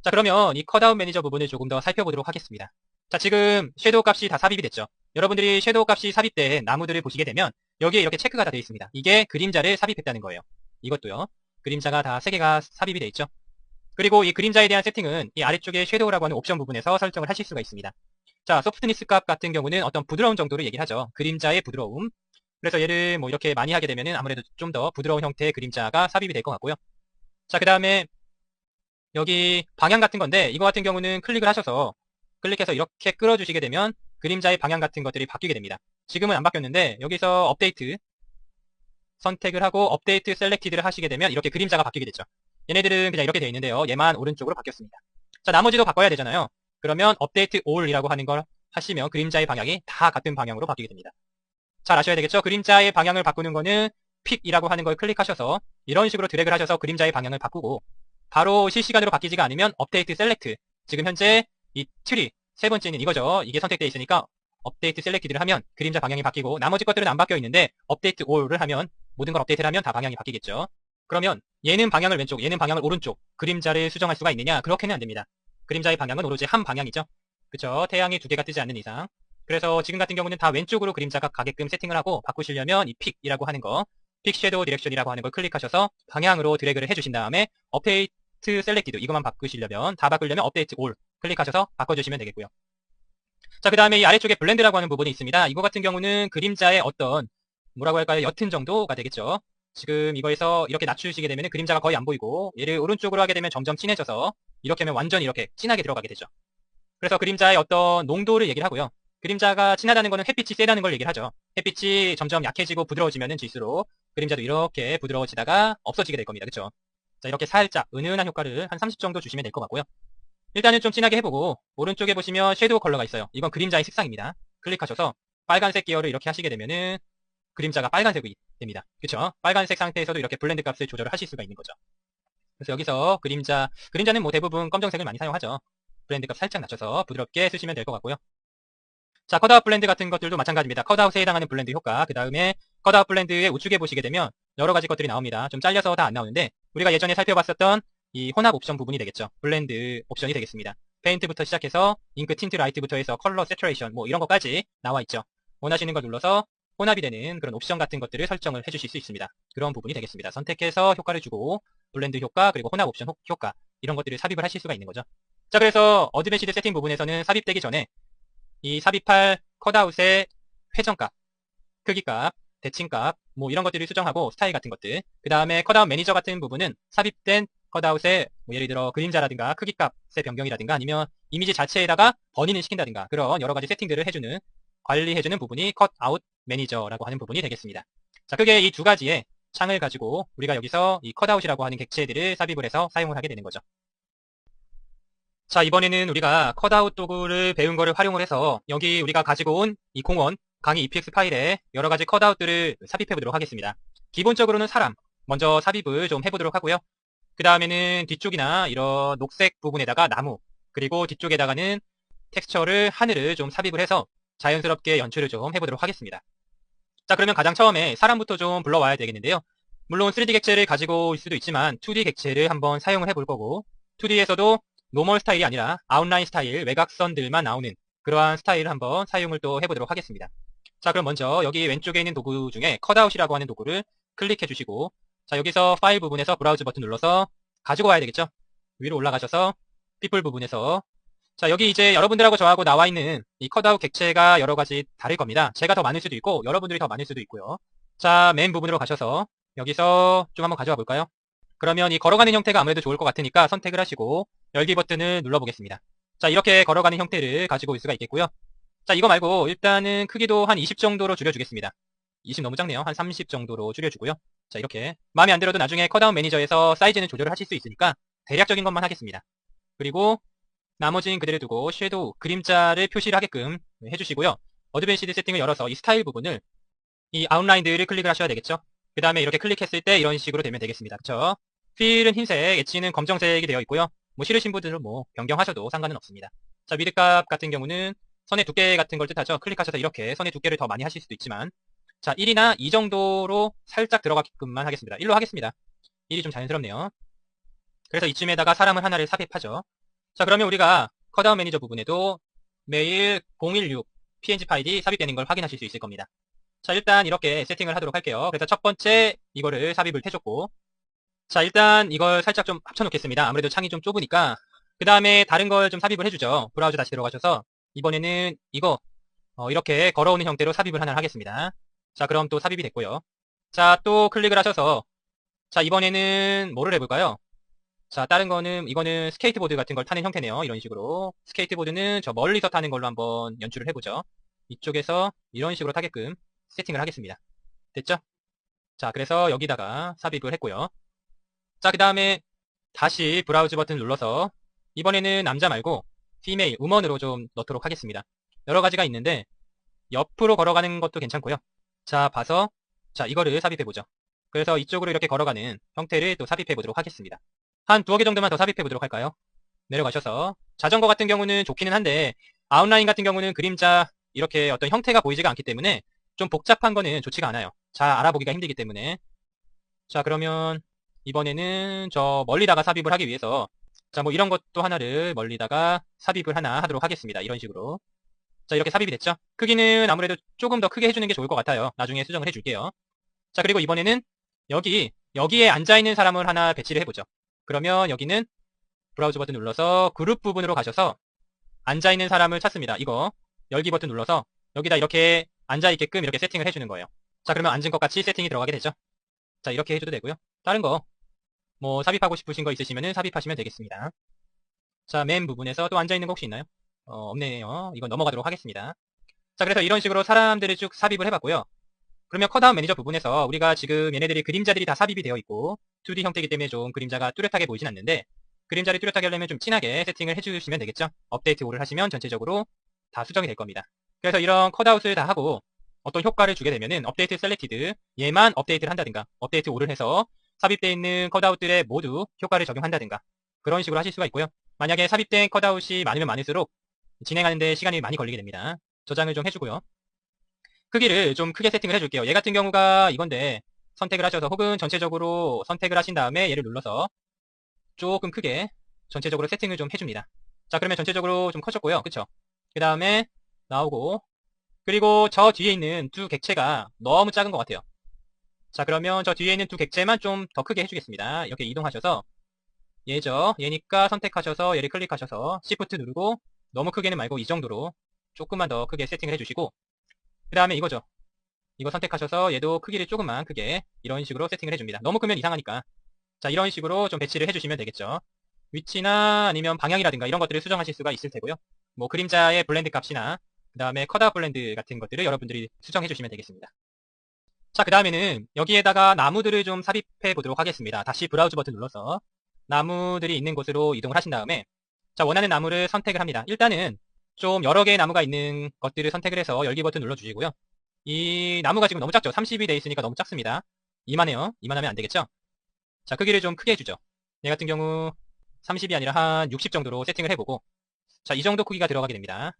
자, 그러면 이 컷아웃 매니저 부분을 조금 더 살펴보도록 하겠습니다. 자, 지금 섀도우 값이 다 삽입이 됐죠. 여러분들이 섀도우 값이 삽입된 나무들을 보시게 되면 여기에 이렇게 체크가 다 되어 있습니다. 이게 그림자를 삽입했다는 거예요. 이것도요. 그림자가 다 3개가 삽입이 되어 있죠. 그리고 이 그림자에 대한 세팅은 이 아래쪽에 섀도우라고 하는 옵션 부분에서 설정을 하실 수가 있습니다. 자, 소프트니스 값 같은 경우는 어떤 부드러운 정도를 얘기를 하죠. 그림자의 부드러움. 그래서 얘를 뭐 이렇게 많이 하게 되면은 아무래도 좀 더 부드러운 형태의 그림자가 삽입이 될 것 같고요. 자, 그 다음에 여기 방향 같은 건데 이거 같은 경우는 클릭을 하셔서 클릭해서 이렇게 끌어주시게 되면 그림자의 방향 같은 것들이 바뀌게 됩니다. 지금은 안 바뀌었는데 여기서 업데이트 선택을 하고 업데이트 셀렉티드를 하시게 되면 이렇게 그림자가 바뀌게 됐죠. 얘네들은 그냥 이렇게 되어 있는데요. 얘만 오른쪽으로 바뀌었습니다. 자, 나머지도 바꿔야 되잖아요. 그러면 업데이트 올이라고 하는 걸 하시면 그림자의 방향이 다 같은 방향으로 바뀌게 됩니다. 잘 아셔야 되겠죠? 그림자의 방향을 바꾸는 거는 픽이라고 하는 걸 클릭하셔서 이런 식으로 드래그를 하셔서 그림자의 방향을 바꾸고, 바로 실시간으로 바뀌지가 않으면 업데이트 셀렉트, 지금 현재 이 트리 세 번째는 이거죠. 이게 선택되어 있으니까 업데이트 셀렉티드를 하면 그림자 방향이 바뀌고, 나머지 것들은 안 바뀌어 있는데 업데이트 올을 하면 모든 걸 업데이트를 하면 다 방향이 바뀌겠죠. 그러면 얘는 방향을 왼쪽, 얘는 방향을 오른쪽 그림자를 수정할 수가 있느냐? 그렇게는 안 됩니다. 그림자의 방향은 오로지 한 방향이죠. 그쵸? 태양이 두 개가 뜨지 않는 이상. 그래서 지금 같은 경우는 다 왼쪽으로 그림자가 가게끔 세팅을 하고, 바꾸시려면 이 픽이라고 하는 거, 픽 섀도우 디렉션이라고 하는 걸 클릭하셔서 방향으로 드래그를 해주신 다음에 업데이트 셀렉티드 이것만 바꾸시려면, 다 바꾸려면 업데이트 올 클릭하셔서 바꿔주시면 되겠고요. 자, 그 다음에 이 아래쪽에 블렌드라고 하는 부분이 있습니다. 이거 같은 경우는 그림자의 어떤 뭐라고 할까요? 옅은 정도가 되겠죠. 지금 이거에서 이렇게 낮추시게 되면 그림자가 거의 안 보이고 얘를 오른쪽으로 하게 되면 점점 진해져서 이렇게 하면 완전히 이렇게 진하게 들어가게 되죠. 그래서 그림자의 어떤 농도를 얘기를 하고요. 그림자가 진하다는 거는 햇빛이 세다는 걸 얘기를 하죠. 햇빛이 점점 약해지고 부드러워지면 질수록 그림자도 이렇게 부드러워지다가 없어지게 될 겁니다. 그쵸? 자, 이렇게 살짝 은은한 효과를 한 30 정도 주시면 될 것 같고요. 일단은 좀 진하게 해보고 오른쪽에 보시면 섀도우 컬러가 있어요. 이건 그림자의 색상입니다. 클릭하셔서 빨간색 계열을 이렇게 하시게 되면은 그림자가 빨간색이 됩니다. 그쵸? 빨간색 상태에서도 이렇게 블렌드 값을 조절을 하실 수가 있는 거죠. 그래서 여기서 그림자는 뭐 대부분 검정색을 많이 사용하죠. 블렌드 값 살짝 낮춰서 부드럽게 쓰시면 될 것 같고요. 자, 컷아웃 블렌드 같은 것들도 마찬가지입니다. 컷아웃에 해당하는 블렌드 효과, 그 다음에 컷아웃 블렌드의 우측에 보시게 되면 여러 가지 것들이 나옵니다. 좀 잘려서 다 안 나오는데 우리가 예전에 살펴봤었던 이 혼합 옵션 부분이 되겠죠. 블렌드 옵션이 되겠습니다. 페인트부터 시작해서 잉크 틴트 라이트부터 해서 컬러 세츄레이션 뭐 이런 것까지 나와 있죠. 원하시는 걸 눌러서 혼합이 되는 그런 옵션 같은 것들을 설정을 해주실 수 있습니다. 그런 부분이 되겠습니다. 선택해서 효과를 주고 블렌드 효과 그리고 혼합 옵션 효과 이런 것들을 삽입을 하실 수가 있는 거죠. 자, 그래서 어드밴시드 세팅 부분에서는 삽입되기 전에 이 삽입할 컷아웃의 회전값, 크기값, 대칭값 뭐 이런 것들을 수정하고 스타일 같은 것들, 그 다음에 컷아웃 매니저 같은 부분은 삽입된 컷아웃의 뭐 예를 들어 그림자라든가 크기값의 변경이라든가 아니면 이미지 자체에다가 버닝을 시킨다든가 그런 여러 가지 세팅들을 해주는 관리해주는 부분이 컷아웃 매니저라고 하는 부분이 되겠습니다. 자, 크게 이 두 가지의 창을 가지고 우리가 여기서 이 컷아웃이라고 하는 객체들을 삽입을 해서 사용을 하게 되는 거죠. 자, 이번에는 우리가 컷아웃 도구를 배운 거를 활용을 해서 여기 우리가 가지고 온 이 공원 강의 EPX 파일에 여러 가지 컷아웃들을 삽입해 보도록 하겠습니다. 기본적으로는 사람 먼저 삽입을 좀 해보도록 하고요. 그 다음에는 뒤쪽이나 이런 녹색 부분에다가 나무, 그리고 뒤쪽에다가는 텍스처를 하늘을 좀 삽입을 해서 자연스럽게 연출을 좀 해보도록 하겠습니다. 자, 그러면 가장 처음에 사람부터 좀 불러와야 되겠는데요. 물론 3D 객체를 가지고 올 수도 있지만 2D 객체를 한번 사용을 해볼 거고 2D에서도 노멀 스타일이 아니라 아웃라인 스타일, 외곽선들만 나오는 그러한 스타일을 한번 사용을 또 해보도록 하겠습니다. 자, 그럼 먼저 여기 왼쪽에 있는 도구 중에 컷아웃이라고 하는 도구를 클릭해 주시고 자, 여기서 파일 부분에서 브라우즈 버튼 눌러서 가지고 와야 되겠죠? 위로 올라가셔서 people 부분에서 자, 여기 이제 여러분들하고 저하고 나와 있는 이 컷아웃 객체가 여러 가지 다를 겁니다. 제가 더 많을 수도 있고 여러분들이 더 많을 수도 있고요. 자, 맨 부분으로 가셔서 여기서 좀 한번 가져와 볼까요? 그러면 이 걸어가는 형태가 아무래도 좋을 것 같으니까 선택을 하시고 열기 버튼을 눌러보겠습니다. 자, 이렇게 걸어가는 형태를 가지고 올 수가 있겠고요. 자, 이거 말고 일단은 크기도 한 20 정도로 줄여주겠습니다. 20 너무 작네요. 한 30 정도로 줄여주고요. 자, 이렇게 마음에 안 들어도 나중에 컷아웃 매니저에서 사이즈는 조절을 하실 수 있으니까 대략적인 것만 하겠습니다. 그리고 나머지는 그대로 두고 섀도우, 그림자를 표시를 하게끔 해주시고요. 어드밴시드 세팅을 열어서 이 스타일 부분을 이 아웃라인들을 클릭을 하셔야 되겠죠. 그 다음에 이렇게 클릭했을 때 이런 식으로 되면 되겠습니다. 그쵸? 필은 흰색, 엣지는 검정색이 되어 있고요. 뭐 싫으신 분들은 뭐 변경하셔도 상관은 없습니다. 자, 미드값 같은 경우는 선의 두께 같은 걸 뜻하죠. 클릭하셔서 이렇게 선의 두께를 더 많이 하실 수도 있지만 자, 1이나 2 정도로 살짝 들어가게끔만 하겠습니다. 1로 하겠습니다. 1이 좀 자연스럽네요. 그래서 이쯤에다가 사람을 하나를 삽입하죠. 자, 그러면 우리가 컷아웃 매니저 부분에도 매일 016 png 파일이 삽입되는 걸 확인하실 수 있을 겁니다. 자, 일단 이렇게 세팅을 하도록 할게요. 그래서 첫 번째 이거를 삽입을 해줬고 자, 일단 이걸 살짝 좀 합쳐놓겠습니다. 아무래도 창이 좀 좁으니까 그 다음에 다른 걸 좀 삽입을 해주죠. 브라우저 다시 들어가셔서 이번에는 이거 이렇게 걸어오는 형태로 삽입을 하나 하겠습니다. 자, 그럼 또 삽입이 됐고요. 자, 또 클릭을 하셔서 자, 이번에는 뭐를 해볼까요? 자, 다른 거는 이거는 스케이트보드 같은 걸 타는 형태네요. 이런 식으로 스케이트보드는 저 멀리서 타는 걸로 한번 연출을 해보죠. 이쪽에서 이런 식으로 타게끔 세팅을 하겠습니다. 됐죠? 자, 그래서 여기다가 삽입을 했고요. 자, 그 다음에 다시 브라우즈 버튼 눌러서 이번에는 남자 말고 피메일, 우먼으로 좀 넣도록 하겠습니다. 여러 가지가 있는데 옆으로 걸어가는 것도 괜찮고요. 자, 봐서 자, 이거를 삽입해보죠. 그래서 이쪽으로 이렇게 걸어가는 형태를 또 삽입해보도록 하겠습니다. 한 두어 개 정도만 더 삽입해보도록 할까요? 내려가셔서 자전거 같은 경우는 좋기는 한데 아웃라인 같은 경우는 그림자 이렇게 어떤 형태가 보이지가 않기 때문에 좀 복잡한 거는 좋지가 않아요. 잘 알아보기가 힘들기 때문에 자, 그러면 이번에는 저 멀리다가 삽입을 하기 위해서 자, 뭐 이런 것도 하나를 멀리다가 삽입을 하나 하도록 하겠습니다. 이런 식으로 자, 이렇게 삽입이 됐죠? 크기는 아무래도 조금 더 크게 해주는 게 좋을 것 같아요. 나중에 수정을 해줄게요. 자, 그리고 이번에는 여기에 앉아있는 사람을 하나 배치를 해보죠. 그러면 여기는 브라우저 버튼 눌러서 그룹 부분으로 가셔서 앉아있는 사람을 찾습니다. 이거 열기 버튼 눌러서 여기다 이렇게 앉아있게끔 이렇게 세팅을 해주는 거예요. 자, 그러면 앉은 것 같이 세팅이 들어가게 되죠. 자, 이렇게 해줘도 되고요. 다른 거, 뭐, 삽입하고 싶으신 거 있으시면은 삽입하시면 되겠습니다. 자, 맨 부분에서 또 앉아있는 거 혹시 있나요? 없네요. 이건 넘어가도록 하겠습니다. 자, 그래서 이런 식으로 사람들을 쭉 삽입을 해봤고요. 그러면 컷아웃 매니저 부분에서 우리가 지금 얘네들이 그림자들이 다 삽입이 되어 있고 2D 형태이기 때문에 좀 그림자가 뚜렷하게 보이진 않는데 그림자를 뚜렷하게 하려면 좀 진하게 세팅을 해주시면 되겠죠. 업데이트 5를 하시면 전체적으로 다 수정이 될 겁니다. 그래서 이런 컷아웃을 다 하고 어떤 효과를 주게 되면은 업데이트 셀렉티드 얘만 업데이트를 한다든가 업데이트 5를 해서 삽입되어 있는 컷아웃들에 모두 효과를 적용한다든가 그런 식으로 하실 수가 있고요. 만약에 삽입된 컷아웃이 많으면 많을수록 진행하는데 시간이 많이 걸리게 됩니다. 저장을 좀 해주고요. 크기를 좀 크게 세팅을 해줄게요. 얘 같은 경우가 이건데 선택을 하셔서 혹은 전체적으로 선택을 하신 다음에 얘를 눌러서 조금 크게 전체적으로 세팅을 좀 해줍니다. 자, 그러면 전체적으로 좀 커졌고요. 그쵸? 그 다음에 나오고 그리고 저 뒤에 있는 두 객체가 너무 작은 것 같아요. 자, 그러면 저 뒤에 있는 두 객체만 좀 더 크게 해주겠습니다. 이렇게 이동하셔서 얘죠. 얘니까 선택하셔서 얘를 클릭하셔서 Shift 누르고 너무 크게는 말고 이 정도로 조금만 더 크게 세팅을 해주시고 그 다음에 이거죠. 이거 선택하셔서 얘도 크기를 조금만 크게 이런 식으로 세팅을 해줍니다. 너무 크면 이상하니까. 자, 이런 식으로 좀 배치를 해주시면 되겠죠. 위치나 아니면 방향이라든가 이런 것들을 수정하실 수가 있을 테고요. 뭐 그림자의 블렌드 값이나 그 다음에 컷아웃 블렌드 같은 것들을 여러분들이 수정해 주시면 되겠습니다. 자, 그 다음에는 여기에다가 나무들을 좀 삽입해 보도록 하겠습니다. 다시 브라우즈 버튼 눌러서 나무들이 있는 곳으로 이동을 하신 다음에 자, 원하는 나무를 선택을 합니다. 일단은 좀 여러 개의 나무가 있는 것들을 선택을 해서 열기 버튼 눌러주시고요. 이 나무가 지금 너무 작죠? 30이 돼 있으니까 너무 작습니다. 이만해요. 이만하면 안 되겠죠? 자, 크기를 좀 크게 해주죠. 얘 같은 경우 30이 아니라 한 60 정도로 세팅을 해보고 자, 이 정도 크기가 들어가게 됩니다.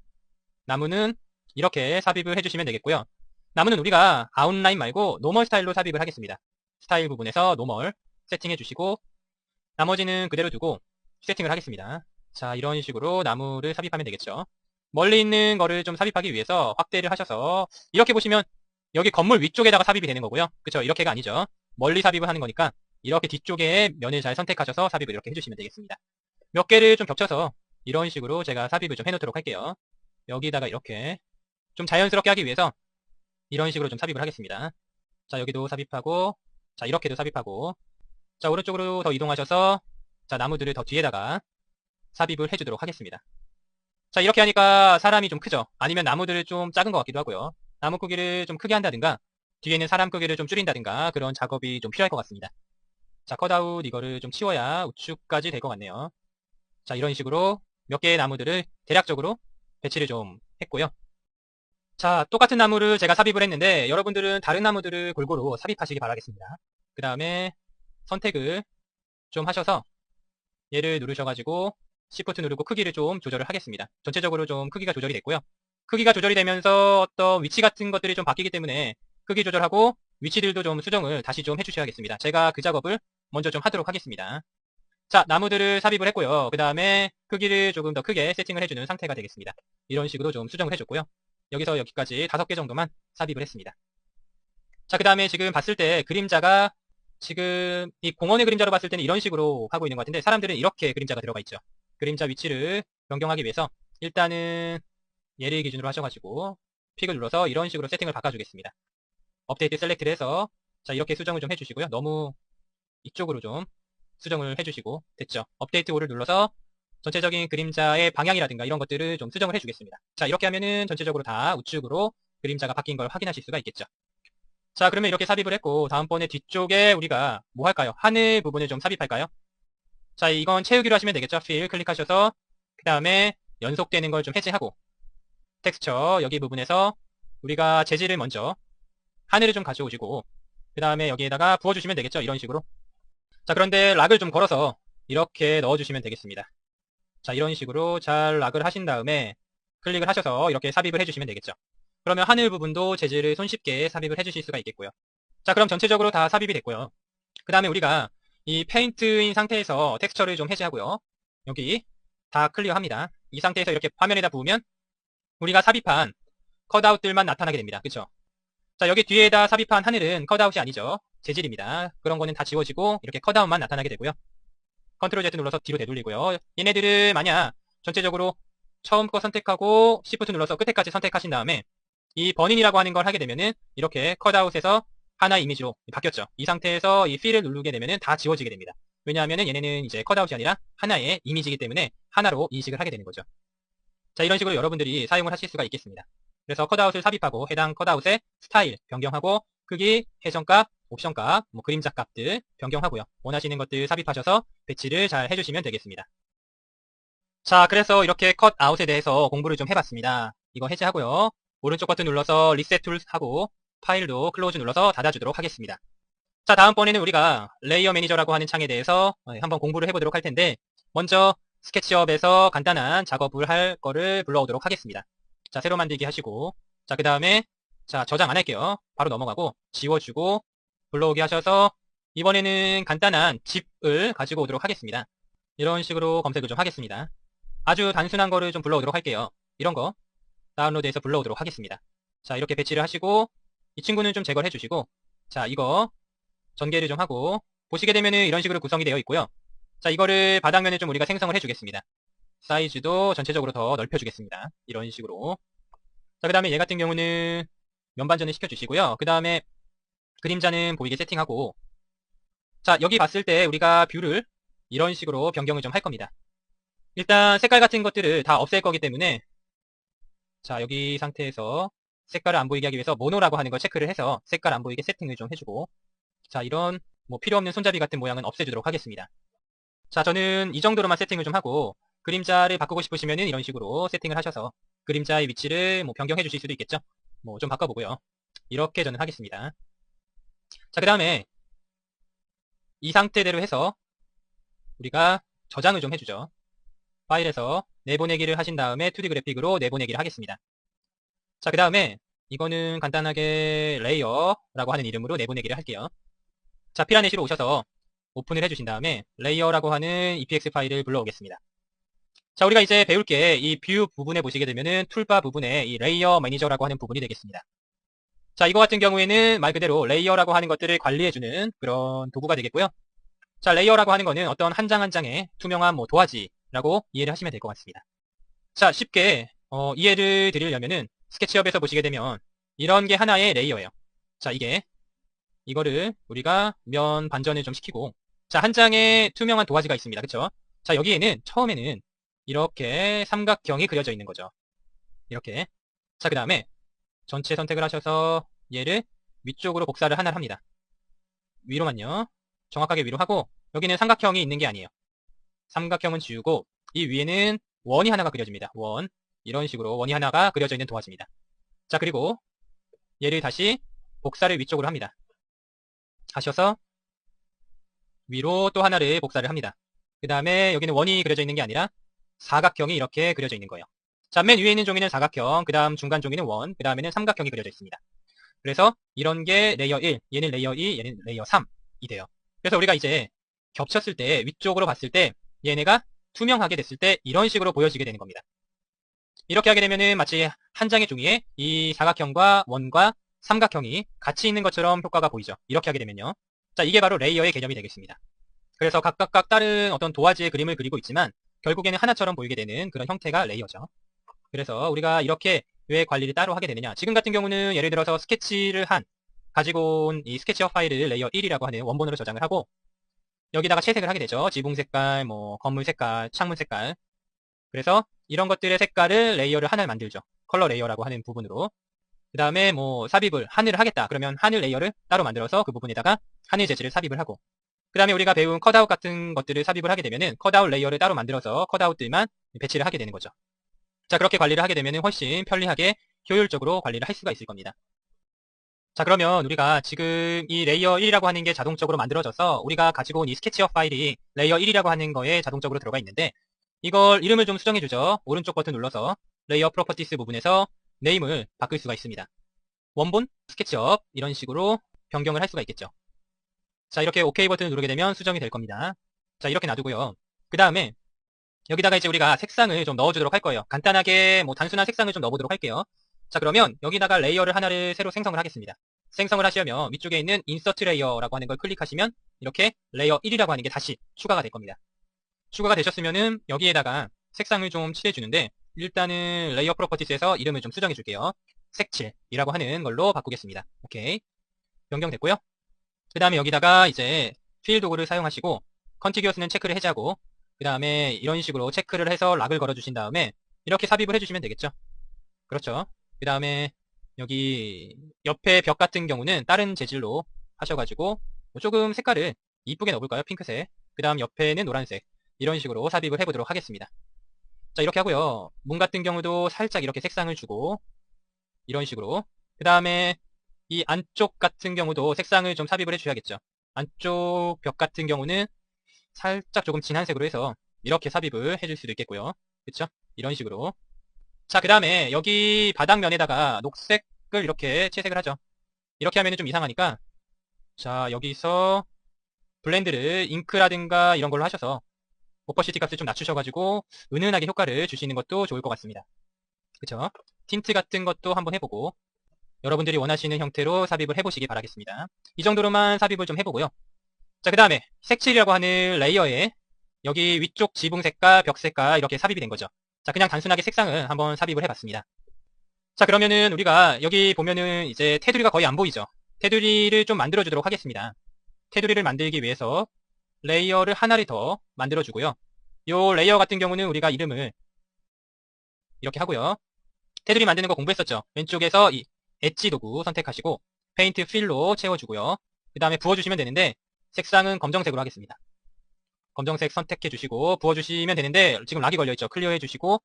나무는 이렇게 삽입을 해주시면 되겠고요. 나무는 우리가 아웃라인 말고 노멀 스타일로 삽입을 하겠습니다. 스타일 부분에서 노멀 세팅해 주시고 나머지는 그대로 두고 세팅을 하겠습니다. 자, 이런 식으로 나무를 삽입하면 되겠죠. 멀리 있는 거를 좀 삽입하기 위해서 확대를 하셔서 이렇게 보시면 여기 건물 위쪽에다가 삽입이 되는 거고요. 그쵸? 이렇게가 아니죠. 멀리 삽입을 하는 거니까 이렇게 뒤쪽에 면을 잘 선택하셔서 삽입을 이렇게 해주시면 되겠습니다. 몇 개를 좀 겹쳐서 이런 식으로 제가 삽입을 좀 해놓도록 할게요. 여기다가 이렇게 좀 자연스럽게 하기 위해서 이런 식으로 좀 삽입을 하겠습니다. 자, 여기도 삽입하고 자, 이렇게도 삽입하고 자, 오른쪽으로 더 이동하셔서 자, 나무들을 더 뒤에다가 삽입을 해주도록 하겠습니다. 자, 이렇게 하니까 사람이 좀 크죠? 아니면 나무들을 좀 작은 것 같기도 하고요. 나무 크기를 좀 크게 한다든가 뒤에 있는 사람 크기를 좀 줄인다든가 그런 작업이 좀 필요할 것 같습니다. 자, 컷아웃 이거를 좀 치워야 우측까지 될 것 같네요. 자, 이런 식으로 몇 개의 나무들을 대략적으로 배치를 좀 했고요. 자, 똑같은 나무를 제가 삽입을 했는데 여러분들은 다른 나무들을 골고루 삽입하시기 바라겠습니다. 그 다음에 선택을 좀 하셔서 얘를 누르셔가지고 Shift 누르고 크기를 좀 조절을 하겠습니다. 전체적으로 좀 크기가 조절이 됐고요. 크기가 조절이 되면서 어떤 위치 같은 것들이 좀 바뀌기 때문에 크기 조절하고 위치들도 좀 수정을 다시 좀 해주셔야겠습니다. 제가 그 작업을 먼저 좀 하도록 하겠습니다. 자, 나무들을 삽입을 했고요. 그 다음에 크기를 조금 더 크게 세팅을 해주는 상태가 되겠습니다. 이런 식으로 좀 수정을 해줬고요. 여기서 여기까지 5개 정도만 삽입을 했습니다. 자, 그 다음에 지금 봤을 때 그림자가 지금 이 공원의 그림자로 봤을 때는 이런 식으로 하고 있는 것 같은데 사람들은 이렇게 그림자가 들어가 있죠. 그림자 위치를 변경하기 위해서 일단은 얘를 기준으로 하셔가지고 픽을 눌러서 이런 식으로 세팅을 바꿔주겠습니다. 업데이트 셀렉트를 해서 자, 이렇게 수정을 좀 해주시고요. 너무 이쪽으로 좀 수정을 해주시고 됐죠. 업데이트 5를 눌러서 전체적인 그림자의 방향이라든가 이런 것들을 좀 수정을 해주겠습니다. 자, 이렇게 하면은 전체적으로 다 우측으로 그림자가 바뀐 걸 확인하실 수가 있겠죠. 자, 그러면 이렇게 삽입을 했고 다음번에 뒤쪽에 우리가 뭐 할까요? 하늘 부분을 좀 삽입할까요? 자, 이건 채우기로 하시면 되겠죠. 필 클릭하셔서 그 다음에 연속되는 걸 좀 해제하고 텍스처 여기 부분에서 우리가 재질을 먼저 하늘을 좀 가져오시고 그 다음에 여기에다가 부어주시면 되겠죠. 이런 식으로. 자, 그런데 락을 좀 걸어서 이렇게 넣어주시면 되겠습니다. 자, 이런 식으로 잘 락을 하신 다음에 클릭을 하셔서 이렇게 삽입을 해주시면 되겠죠. 그러면 하늘 부분도 재질을 손쉽게 삽입을 해주실 수가 있겠고요. 자, 그럼 전체적으로 다 삽입이 됐고요. 그 다음에 우리가 이 페인트인 상태에서 텍스처를 좀 해제하고요. 여기 다 클리어합니다. 이 상태에서 이렇게 화면에다 부으면 우리가 삽입한 컷아웃들만 나타나게 됩니다. 그쵸? 자, 여기 뒤에다 삽입한 하늘은 컷아웃이 아니죠. 재질입니다. 그런 거는 다 지워지고 이렇게 컷아웃만 나타나게 되고요. 컨트롤 Z 눌러서 뒤로 되돌리고요. 얘네들을 만약 전체적으로 처음 거 선택하고 Shift 눌러서 끝에까지 선택하신 다음에 이 버닝이라고 하는 걸 하게 되면은 이렇게 컷아웃에서 하나의 이미지로 바뀌었죠. 이 상태에서 이 필을 누르게 되면은 다 지워지게 됩니다. 왜냐하면은 얘네는 이제 컷아웃이 아니라 하나의 이미지이기 때문에 하나로 인식을 하게 되는 거죠. 자, 이런 식으로 여러분들이 사용을 하실 수가 있겠습니다. 그래서 컷아웃을 삽입하고 해당 컷아웃의 스타일 변경하고 크기, 해전값, 옵션값, 뭐 그림자 값들 변경하고요. 원하시는 것들 삽입하셔서 배치를 잘 해주시면 되겠습니다. 자, 그래서 이렇게 컷아웃에 대해서 공부를 좀 해봤습니다. 이거 해제하고요. 오른쪽 버튼 눌러서 리셋 툴 하고 파일도 클로즈 눌러서 닫아주도록 하겠습니다. 자, 다음번에는 우리가 레이어 매니저라고 하는 창에 대해서 한번 공부를 해보도록 할 텐데 먼저 스케치업에서 간단한 작업을 할 거를 불러오도록 하겠습니다. 자, 새로 만들기 하시고 자, 그 다음에 자, 저장 안 할게요. 바로 넘어가고 지워주고 불러오기 하셔서 이번에는 간단한 집을 가지고 오도록 하겠습니다. 이런 식으로 검색을 좀 하겠습니다. 아주 단순한 거를 좀 불러오도록 할게요. 이런 거 다운로드해서 불러오도록 하겠습니다. 자, 이렇게 배치를 하시고 이 친구는 좀 제거를 해주시고 자, 이거 전개를 좀 하고 보시게 되면은 이런 식으로 구성이 되어 있고요. 자, 이거를 바닥면에 좀 우리가 생성을 해주겠습니다. 사이즈도 전체적으로 더 넓혀주겠습니다. 이런 식으로. 자, 그 다음에 얘 같은 경우는 면반전을 시켜주시고요. 그 다음에 그림자는 보이게 세팅하고 자, 여기 봤을 때 우리가 뷰를 이런 식으로 변경을 좀 할 겁니다. 일단 색깔 같은 것들을 다 없앨 거기 때문에 자, 여기 상태에서 색깔을 안 보이게 하기 위해서 모노라고 하는 걸 체크를 해서 색깔 안 보이게 세팅을 좀 해주고 자, 이런 뭐 필요 없는 손잡이 같은 모양은 없애주도록 하겠습니다. 자, 저는 이 정도로만 세팅을 좀 하고 그림자를 바꾸고 싶으시면은 이런 식으로 세팅을 하셔서 그림자의 위치를 뭐 변경해 주실 수도 있겠죠. 뭐 좀 바꿔보고요. 이렇게 저는 하겠습니다. 자, 그 다음에 이 상태대로 해서 우리가 저장을 좀 해주죠. 파일에서 내보내기를 하신 다음에 2D 그래픽으로 내보내기를 하겠습니다. 자, 그 다음에 이거는 간단하게 레이어라고 하는 이름으로 내보내기를 할게요. 자, 피라넷으로 오셔서 오픈을 해주신 다음에 레이어라고 하는 EPX 파일을 불러오겠습니다. 자, 우리가 이제 배울 게 이 뷰 부분에 보시게 되면은 툴바 부분에 이 레이어 매니저라고 하는 부분이 되겠습니다. 자, 이거 같은 경우에는 말 그대로 레이어라고 하는 것들을 관리해주는 그런 도구가 되겠고요. 자, 레이어라고 하는 거는 어떤 한 장 한 장의 투명한 뭐 도화지라고 이해를 하시면 될 것 같습니다. 자, 쉽게 이해를 드리려면은 스케치업에서 보시게 되면 이런 게 하나의 레이어예요. 자, 이거를 우리가 면 반전을 좀 시키고 자, 한 장의 투명한 도화지가 있습니다. 그쵸? 자, 여기에는 처음에는 이렇게 삼각형이 그려져 있는 거죠. 이렇게. 자, 그 다음에 전체 선택을 하셔서 얘를 위쪽으로 복사를 하나를 합니다. 위로만요. 정확하게 위로 하고 여기는 삼각형이 있는 게 아니에요. 삼각형은 지우고 이 위에는 원이 하나가 그려집니다. 원. 이런 식으로 원이 하나가 그려져 있는 도화지입니다. 자, 그리고 얘를 다시 복사를 위쪽으로 합니다. 하셔서 위로 또 하나를 복사를 합니다. 그 다음에 여기는 원이 그려져 있는 게 아니라 사각형이 이렇게 그려져 있는 거예요. 자, 맨 위에 있는 종이는 사각형, 그 다음 중간 종이는 원, 그 다음에는 삼각형이 그려져 있습니다. 그래서 이런 게 레이어 1, 얘는 레이어 2, 얘는 레이어 3이 돼요. 그래서 우리가 이제 겹쳤을 때, 위쪽으로 봤을 때 얘네가 투명하게 됐을 때 이런 식으로 보여지게 되는 겁니다. 이렇게 하게 되면은 마치 한 장의 종이에 이 사각형과 원과 삼각형이 같이 있는 것처럼 효과가 보이죠. 이렇게 하게 되면요. 자, 이게 바로 레이어의 개념이 되겠습니다. 그래서 각각 다른 어떤 도화지의 그림을 그리고 있지만 결국에는 하나처럼 보이게 되는 그런 형태가 레이어죠. 그래서 우리가 이렇게 왜 관리를 따로 하게 되느냐. 지금 같은 경우는 예를 들어서 스케치를 가지고 온 이 스케치업 파일을 레이어 1이라고 하는 원본으로 저장을 하고 여기다가 채색을 하게 되죠. 지붕 색깔, 뭐 건물 색깔, 창문 색깔. 그래서 이런 것들의 색깔을 레이어를 하나를 만들죠. 컬러 레이어라고 하는 부분으로. 그 다음에 뭐 삽입을 하늘을 하겠다. 그러면 하늘 레이어를 따로 만들어서 그 부분에다가 하늘 재질을 삽입을 하고 그 다음에 우리가 배운 컷아웃 같은 것들을 삽입을 하게 되면은 컷아웃 레이어를 따로 만들어서 컷아웃들만 배치를 하게 되는 거죠. 자, 그렇게 관리를 하게 되면은 훨씬 편리하게 효율적으로 관리를 할 수가 있을 겁니다. 자, 그러면 우리가 지금 이 레이어 1이라고 하는 게 자동적으로 만들어져서 우리가 가지고 온 이 스케치업 파일이 레이어 1이라고 하는 거에 자동적으로 들어가 있는데 이걸 이름을 좀 수정해 주죠. 오른쪽 버튼 눌러서 레이어 프로퍼티스 부분에서 네임을 바꿀 수가 있습니다. 원본, 스케치업 이런 식으로 변경을 할 수가 있겠죠. 자, 이렇게 OK 버튼을 누르게 되면 수정이 될 겁니다. 자, 이렇게 놔두고요. 그 다음에 여기다가 이제 우리가 색상을 좀 넣어주도록 할 거예요. 간단하게 뭐 단순한 색상을 좀 넣어보도록 할게요. 자, 그러면 여기다가 레이어를 하나를 새로 생성을 하겠습니다. 생성을 하시려면 위쪽에 있는 인서트 레이어라고 하는 걸 클릭하시면 이렇게 레이어 1이라고 하는 게 다시 추가가 될 겁니다. 추가가 되셨으면은 여기에다가 색상을 좀 칠해주는데 일단은 레이어 프로퍼티스에서 이름을 좀 수정해 줄게요. 색칠이라고 하는 걸로 바꾸겠습니다. 오케이. 변경됐고요. 그 다음에 여기다가 이제 필 도구를 사용하시고 컨티기어스는 체크를 해제하고 그 다음에 이런 식으로 체크를 해서 락을 걸어주신 다음에 이렇게 삽입을 해주시면 되겠죠. 그렇죠. 그 다음에 여기 옆에 벽 같은 경우는 다른 재질로 하셔가지고 뭐 조금 색깔을 이쁘게 넣어볼까요? 핑크색. 그 다음 옆에는 노란색. 이런 식으로 삽입을 해보도록 하겠습니다. 자, 이렇게 하고요. 문 같은 경우도 살짝 이렇게 색상을 주고 이런 식으로. 그 다음에 이 안쪽 같은 경우도 색상을 좀 삽입을 해주셔야겠죠. 안쪽 벽 같은 경우는 살짝 조금 진한 색으로 해서 이렇게 삽입을 해줄 수도 있겠고요. 그쵸? 이런 식으로. 자, 그 다음에 여기 바닥면에다가 녹색을 이렇게 채색을 하죠. 이렇게 하면 좀 이상하니까 자, 여기서 블렌드를 잉크라든가 이런 걸로 하셔서 오퍼시티 값을 좀 낮추셔가지고 은은하게 효과를 주시는 것도 좋을 것 같습니다. 그쵸? 틴트 같은 것도 한번 해보고 여러분들이 원하시는 형태로 삽입을 해보시기 바라겠습니다. 이 정도로만 삽입을 좀 해보고요. 자, 그 다음에 색칠이라고 하는 레이어에 여기 위쪽 지붕색과 벽색과 이렇게 삽입이 된 거죠. 자, 그냥 단순하게 색상을 한번 삽입을 해봤습니다. 자, 그러면은 우리가 여기 보면은 이제 테두리가 거의 안 보이죠. 테두리를 좀 만들어주도록 하겠습니다. 테두리를 만들기 위해서 레이어를 하나를 더 만들어주고요. 요 레이어 같은 경우는 우리가 이름을 이렇게 하고요. 테두리 만드는 거 공부했었죠. 왼쪽에서 이 엣지 도구 선택하시고 페인트 필로 채워주고요. 그 다음에 부어주시면 되는데 색상은 검정색으로 하겠습니다. 검정색 선택해 주시고 부어주시면 되는데 지금 락이 걸려있죠. 클리어해 주시고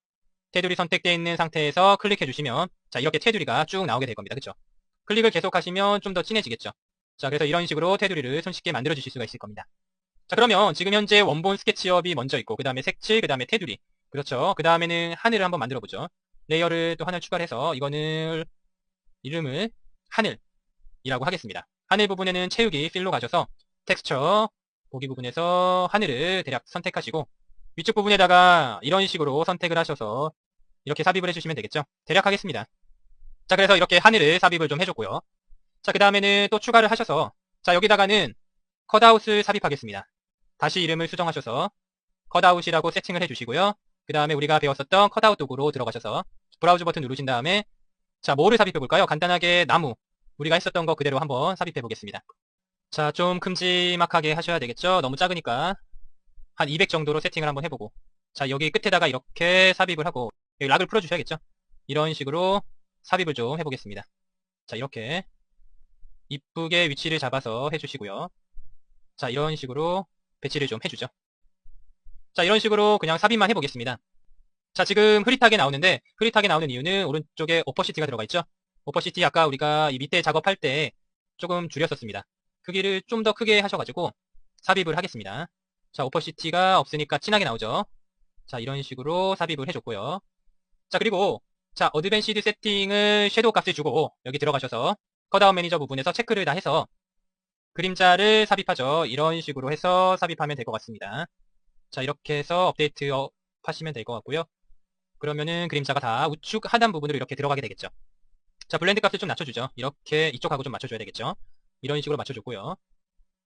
테두리 선택되어 있는 상태에서 클릭해 주시면 자, 이렇게 테두리가 쭉 나오게 될 겁니다. 그쵸? 클릭을 계속 하시면 좀 더 진해지겠죠. 자, 그래서 이런 식으로 테두리를 손쉽게 만들어 주실 수가 있을 겁니다. 자, 그러면 지금 현재 원본 스케치업이 먼저 있고 그 다음에 색칠, 그 다음에 테두리. 그렇죠. 그 다음에는 하늘을 한번 만들어 보죠. 레이어를 또 하나 추가를 해서 이거는 이름을 하늘이라고 하겠습니다. 하늘 부분에는 채우기 필로 가셔서 텍스처 보기 부분에서 하늘을 대략 선택하시고 위쪽 부분에다가 이런 식으로 선택을 하셔서 이렇게 삽입을 해주시면 되겠죠. 대략 하겠습니다. 자, 그래서 이렇게 하늘을 삽입을 좀 해줬고요. 자, 그 다음에는 또 추가를 하셔서 자, 여기다가는 컷아웃을 삽입하겠습니다. 다시 이름을 수정하셔서 컷아웃이라고 세팅을 해주시고요. 그 다음에 우리가 배웠었던 컷아웃 도구로 들어가셔서 브라우저 버튼 누르신 다음에 자, 뭐를 삽입해 볼까요? 간단하게 나무. 우리가 했었던 거 그대로 한번 삽입해 보겠습니다. 자, 좀 큼지막하게 하셔야 되겠죠? 너무 작으니까 한 200 정도로 세팅을 한번 해보고 자, 여기 끝에다가 이렇게 삽입을 하고 여기 락을 풀어주셔야겠죠? 이런 식으로 삽입을 좀 해보겠습니다. 자, 이렇게 이쁘게 위치를 잡아서 해주시고요. 자, 이런 식으로 배치를 좀 해주죠. 자, 이런 식으로 그냥 삽입만 해보겠습니다. 자, 지금 흐릿하게 나오는데 흐릿하게 나오는 이유는 오른쪽에 오퍼시티가 들어가 있죠. 오퍼시티 아까 우리가 이 밑에 작업할 때 조금 줄였었습니다. 크기를 좀 더 크게 하셔가지고 삽입을 하겠습니다. 자, 오퍼시티가 없으니까 진하게 나오죠. 자, 이런 식으로 삽입을 해줬고요. 자, 그리고 자, 어드밴시드 세팅을 섀도우 값을 주고 여기 들어가셔서 컷아웃 매니저 부분에서 체크를 다 해서 그림자를 삽입하죠. 이런 식으로 해서 삽입하면 될 것 같습니다. 자, 이렇게 해서 업데이트 하시면 될 것 같고요. 그러면은 그림자가 다 우측 하단 부분으로 이렇게 들어가게 되겠죠. 자, 블렌드 값을 좀 낮춰주죠. 이렇게 이쪽하고 좀 맞춰줘야 되겠죠. 이런 식으로 맞춰줬고요.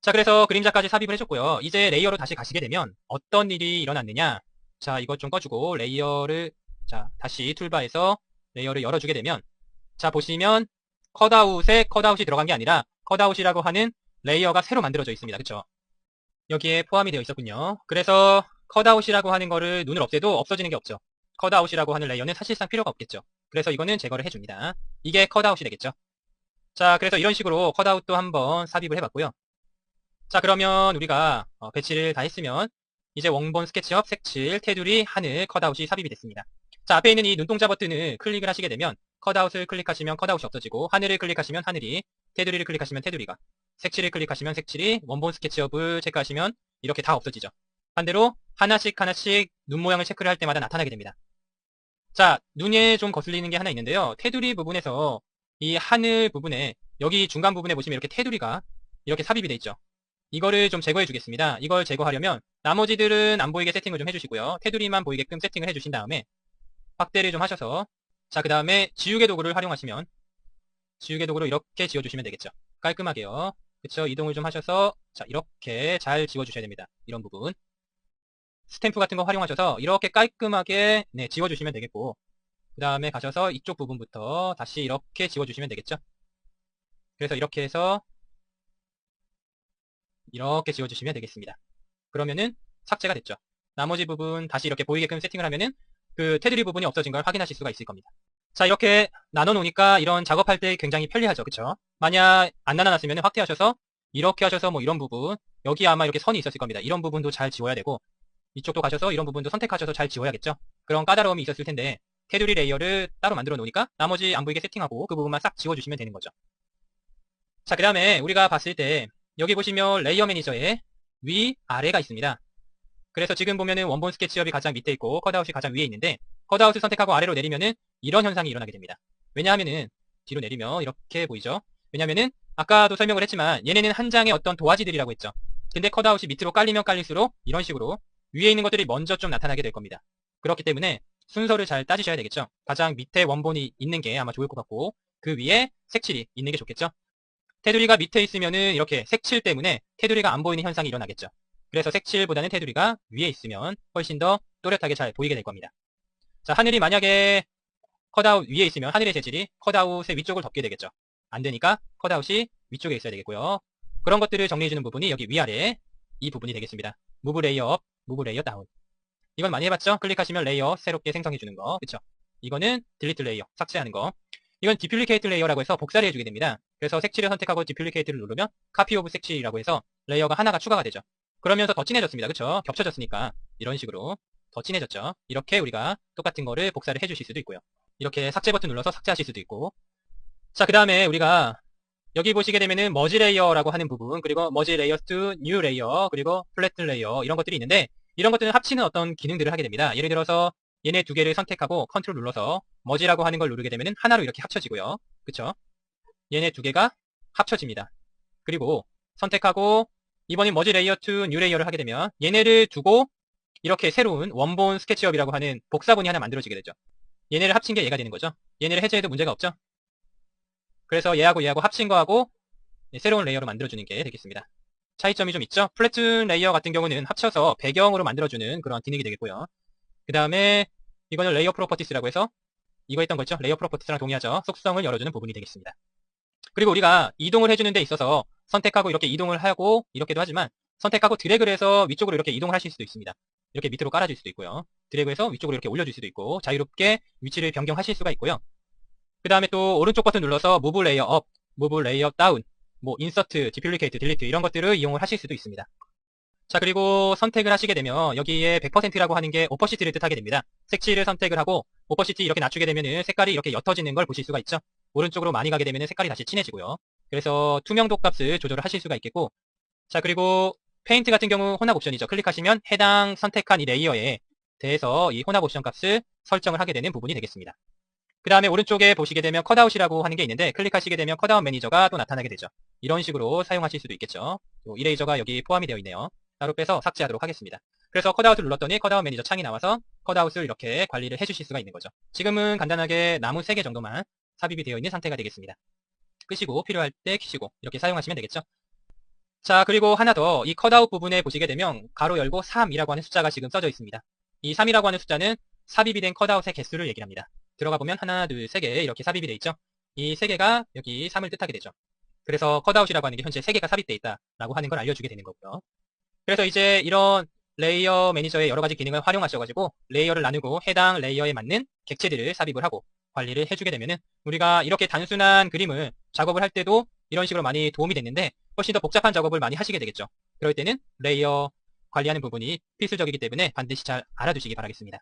자, 그래서 그림자까지 삽입을 해줬고요. 이제 레이어로 다시 가시게 되면 어떤 일이 일어났느냐. 자, 이것 좀 꺼주고 레이어를 자, 다시 툴바에서 레이어를 열어주게 되면 자, 보시면 컷아웃에 컷아웃이 들어간 게 아니라 컷아웃이라고 하는 레이어가 새로 만들어져 있습니다. 그쵸? 여기에 포함이 되어 있었군요. 그래서 컷아웃이라고 하는 거를 눈을 없애도 없어지는 게 없죠. 컷아웃이라고 하는 레이어는 사실상 필요가 없겠죠. 그래서 이거는 제거를 해줍니다. 이게 컷아웃이 되겠죠. 자, 그래서 이런 식으로 컷아웃도 한번 삽입을 해봤고요. 자, 그러면 우리가 배치를 다 했으면 이제 원본 스케치업, 색칠, 테두리, 하늘, 컷아웃이 삽입이 됐습니다. 자, 앞에 있는 이 눈동자 버튼을 클릭을 하시게 되면 컷아웃을 클릭하시면 컷아웃이 없어지고 하늘을 클릭하시면 하늘이, 테두리를 클릭하시면 테두리가, 색칠을 클릭하시면 색칠이, 원본 스케치업을 체크하시면 이렇게 다 없어지죠. 반대로 하나씩 하나씩 눈 모양을 체크를 할 때마다 나타나게 됩니다. 자, 눈에 좀 거슬리는 게 하나 있는데요. 테두리 부분에서 이 하늘 부분에 여기 중간 부분에 보시면 이렇게 테두리가 이렇게 삽입이 돼 있죠. 이거를 좀 제거해 주겠습니다. 이걸 제거하려면 나머지들은 안 보이게 세팅을 좀 해주시고요. 테두리만 보이게끔 세팅을 해주신 다음에 확대를 좀 하셔서 자, 그 다음에 지우개 도구를 활용하시면 지우개 도구로 이렇게 지워주시면 되겠죠. 깔끔하게요. 그쵸? 이동을 좀 하셔서 자, 이렇게 잘 지워주셔야 됩니다. 이런 부분. 스탬프 같은 거 활용하셔서 이렇게 깔끔하게 네, 지워주시면 되겠고 그 다음에 가셔서 이쪽 부분부터 다시 이렇게 지워주시면 되겠죠. 그래서 이렇게 해서 이렇게 지워주시면 되겠습니다. 그러면은 삭제가 됐죠. 나머지 부분 다시 이렇게 보이게끔 세팅을 하면은 그 테두리 부분이 없어진 걸 확인하실 수가 있을 겁니다. 자, 이렇게 나눠 놓으니까 이런 작업할 때 굉장히 편리하죠. 그쵸? 만약 안 나눠놨으면 확대하셔서 이렇게 하셔서 뭐 이런 부분, 여기 아마 이렇게 선이 있었을 겁니다. 이런 부분도 잘 지워야 되고, 이쪽도 가셔서 이런 부분도 선택하셔서 잘 지워야겠죠. 그런 까다로움이 있었을 텐데 테두리 레이어를 따로 만들어 놓으니까 나머지 안 보이게 세팅하고 그 부분만 싹 지워주시면 되는 거죠. 자, 그 다음에 우리가 봤을 때 여기 보시면 레이어 매니저에 위, 아래가 있습니다. 그래서 지금 보면은 원본 스케치업이 가장 밑에 있고 컷아웃이 가장 위에 있는데, 컷아웃을 선택하고 아래로 내리면은 이런 현상이 일어나게 됩니다. 왜냐하면은 뒤로 내리면 이렇게 보이죠. 왜냐하면은 아까도 설명을 했지만 얘네는 한 장의 어떤 도화지들이라고 했죠. 근데 컷아웃이 밑으로 깔리면 깔릴수록 이런 식으로 위에 있는 것들이 먼저 좀 나타나게 될 겁니다. 그렇기 때문에 순서를 잘 따지셔야 되겠죠. 가장 밑에 원본이 있는 게 아마 좋을 것 같고, 그 위에 색칠이 있는 게 좋겠죠. 테두리가 밑에 있으면은 이렇게 색칠 때문에 테두리가 안 보이는 현상이 일어나겠죠. 그래서 색칠보다는 테두리가 위에 있으면 훨씬 더 또렷하게 잘 보이게 될 겁니다. 자, 하늘이 만약에 컷아웃 위에 있으면 하늘의 재질이 컷아웃의 위쪽을 덮게 되겠죠. 안 되니까 컷아웃이 위쪽에 있어야 되겠고요. 그런 것들을 정리해주는 부분이 여기 위아래 이 부분이 되겠습니다. 무브 레이어 업, 무브 레이어 다운. 이건 많이 해봤죠? 클릭하시면 레이어 새롭게 생성해주는 거. 그쵸? 이거는 딜리트 레이어, 삭제하는 거. 이건 디플리케이트 레이어라고 해서 복사를 해주게 됩니다. 그래서 색칠을 선택하고 디플리케이트를 누르면 카피 오브 색칠이라고 해서 레이어가 하나가 추가가 되죠. 그러면서 더 진해졌습니다. 그쵸? 겹쳐졌으니까 이런 식으로 더 진해졌죠. 이렇게 우리가 똑같은 거를 복사를 해주실 수도 있고요. 이렇게 삭제 버튼 눌러서 삭제하실 수도 있고. 자, 그 다음에 우리가 여기 보시게 되면은 머지 레이어라고 하는 부분, 그리고 머지 레이어 to 뉴 레이어, 그리고 플래튼 레이어 이런 것들이 있는데, 이런 것들은 합치는 어떤 기능들을 하게 됩니다. 예를 들어서 얘네 두 개를 선택하고 컨트롤 눌러서 머지라고 하는 걸 누르게 되면은 하나로 이렇게 합쳐지고요. 그쵸? 얘네 두 개가 합쳐집니다. 그리고 선택하고 이번엔 머지 레이어 to 뉴 레이어를 하게 되면 얘네를 두고 이렇게 새로운 원본 스케치업이라고 하는 복사본이 하나 만들어지게 되죠. 얘네를 합친 게 얘가 되는 거죠. 얘네를 해제해도 문제가 없죠. 그래서 얘하고 얘하고 합친 거하고 새로운 레이어로 만들어주는 게 되겠습니다. 차이점이 좀 있죠. 플래툰 레이어 같은 경우는 합쳐서 배경으로 만들어주는 그런 기능이 되겠고요. 그 다음에 이거는 레이어 프로퍼티스라고 해서 이거 했던 거 있죠. 레이어 프로퍼티스랑 동의하죠. 속성을 열어주는 부분이 되겠습니다. 그리고 우리가 이동을 해주는 데 있어서 선택하고 이렇게 이동을 하고 이렇게도 하지만, 선택하고 드래그를 해서 위쪽으로 이렇게 이동을 하실 수도 있습니다. 이렇게 밑으로 깔아줄 수도 있고요. 드래그해서 위쪽으로 이렇게 올려줄 수도 있고, 자유롭게 위치를 변경하실 수가 있고요. 그 다음에 또 오른쪽 버튼 눌러서 무브 레이어 업, 무브 레이어 다운, 뭐 인서트, 디플리케이트, 딜리트 이런 것들을 이용을 하실 수도 있습니다. 자, 그리고 선택을 하시게 되면 여기에 100%라고 하는 게 오퍼시티를 뜻하게 됩니다. 색칠을 선택을 하고 오퍼시티 이렇게 낮추게 되면은 색깔이 이렇게 옅어지는 걸 보실 수가 있죠. 오른쪽으로 많이 가게 되면은 색깔이 다시 진해지고요. 그래서 투명도 값을 조절을 하실 수가 있겠고, 자, 그리고 페인트 같은 경우 혼합 옵션이죠. 클릭하시면 해당 선택한 이 레이어에 대해서 이 혼합 옵션 값을 설정을 하게 되는 부분이 되겠습니다. 그 다음에 오른쪽에 보시게 되면 컷아웃이라고 하는 게 있는데, 클릭하시게 되면 컷아웃 매니저가 또 나타나게 되죠. 이런 식으로 사용하실 수도 있겠죠. 또 이레이저가 여기 포함이 되어 있네요. 따로 빼서 삭제하도록 하겠습니다. 그래서 컷아웃을 눌렀더니 컷아웃 매니저 창이 나와서 컷아웃을 이렇게 관리를 해주실 수가 있는 거죠. 지금은 간단하게 나무 3개 정도만 삽입이 되어 있는 상태가 되겠습니다. 끄시고 필요할 때 켜시고 이렇게 사용하시면 되겠죠. 자, 그리고 하나 더, 이 컷아웃 부분에 보시게 되면 가로 열고 3이라고 하는 숫자가 지금 써져 있습니다. 이 3이라고 하는 숫자는 삽입이 된 컷아웃의 개수를 얘기를 합니다. 들어가 보면 하나, 둘, 세 개 이렇게 삽입이 되어 있죠. 이 세 개가 여기 3을 뜻하게 되죠. 그래서 컷아웃이라고 하는 게 현재 3개가 삽입되어 있다라고 하는 걸 알려주게 되는 거고요. 그래서 이제 이런 레이어 매니저의 여러 가지 기능을 활용하셔가지고 레이어를 나누고 해당 레이어에 맞는 객체들을 삽입을 하고 관리를 해주게 되면은 우리가 이렇게 단순한 그림을 작업을 할 때도 이런 식으로 많이 도움이 됐는데, 훨씬 더 복잡한 작업을 많이 하시게 되겠죠. 그럴 때는 레이어 관리하는 부분이 필수적이기 때문에 반드시 잘 알아두시기 바라겠습니다.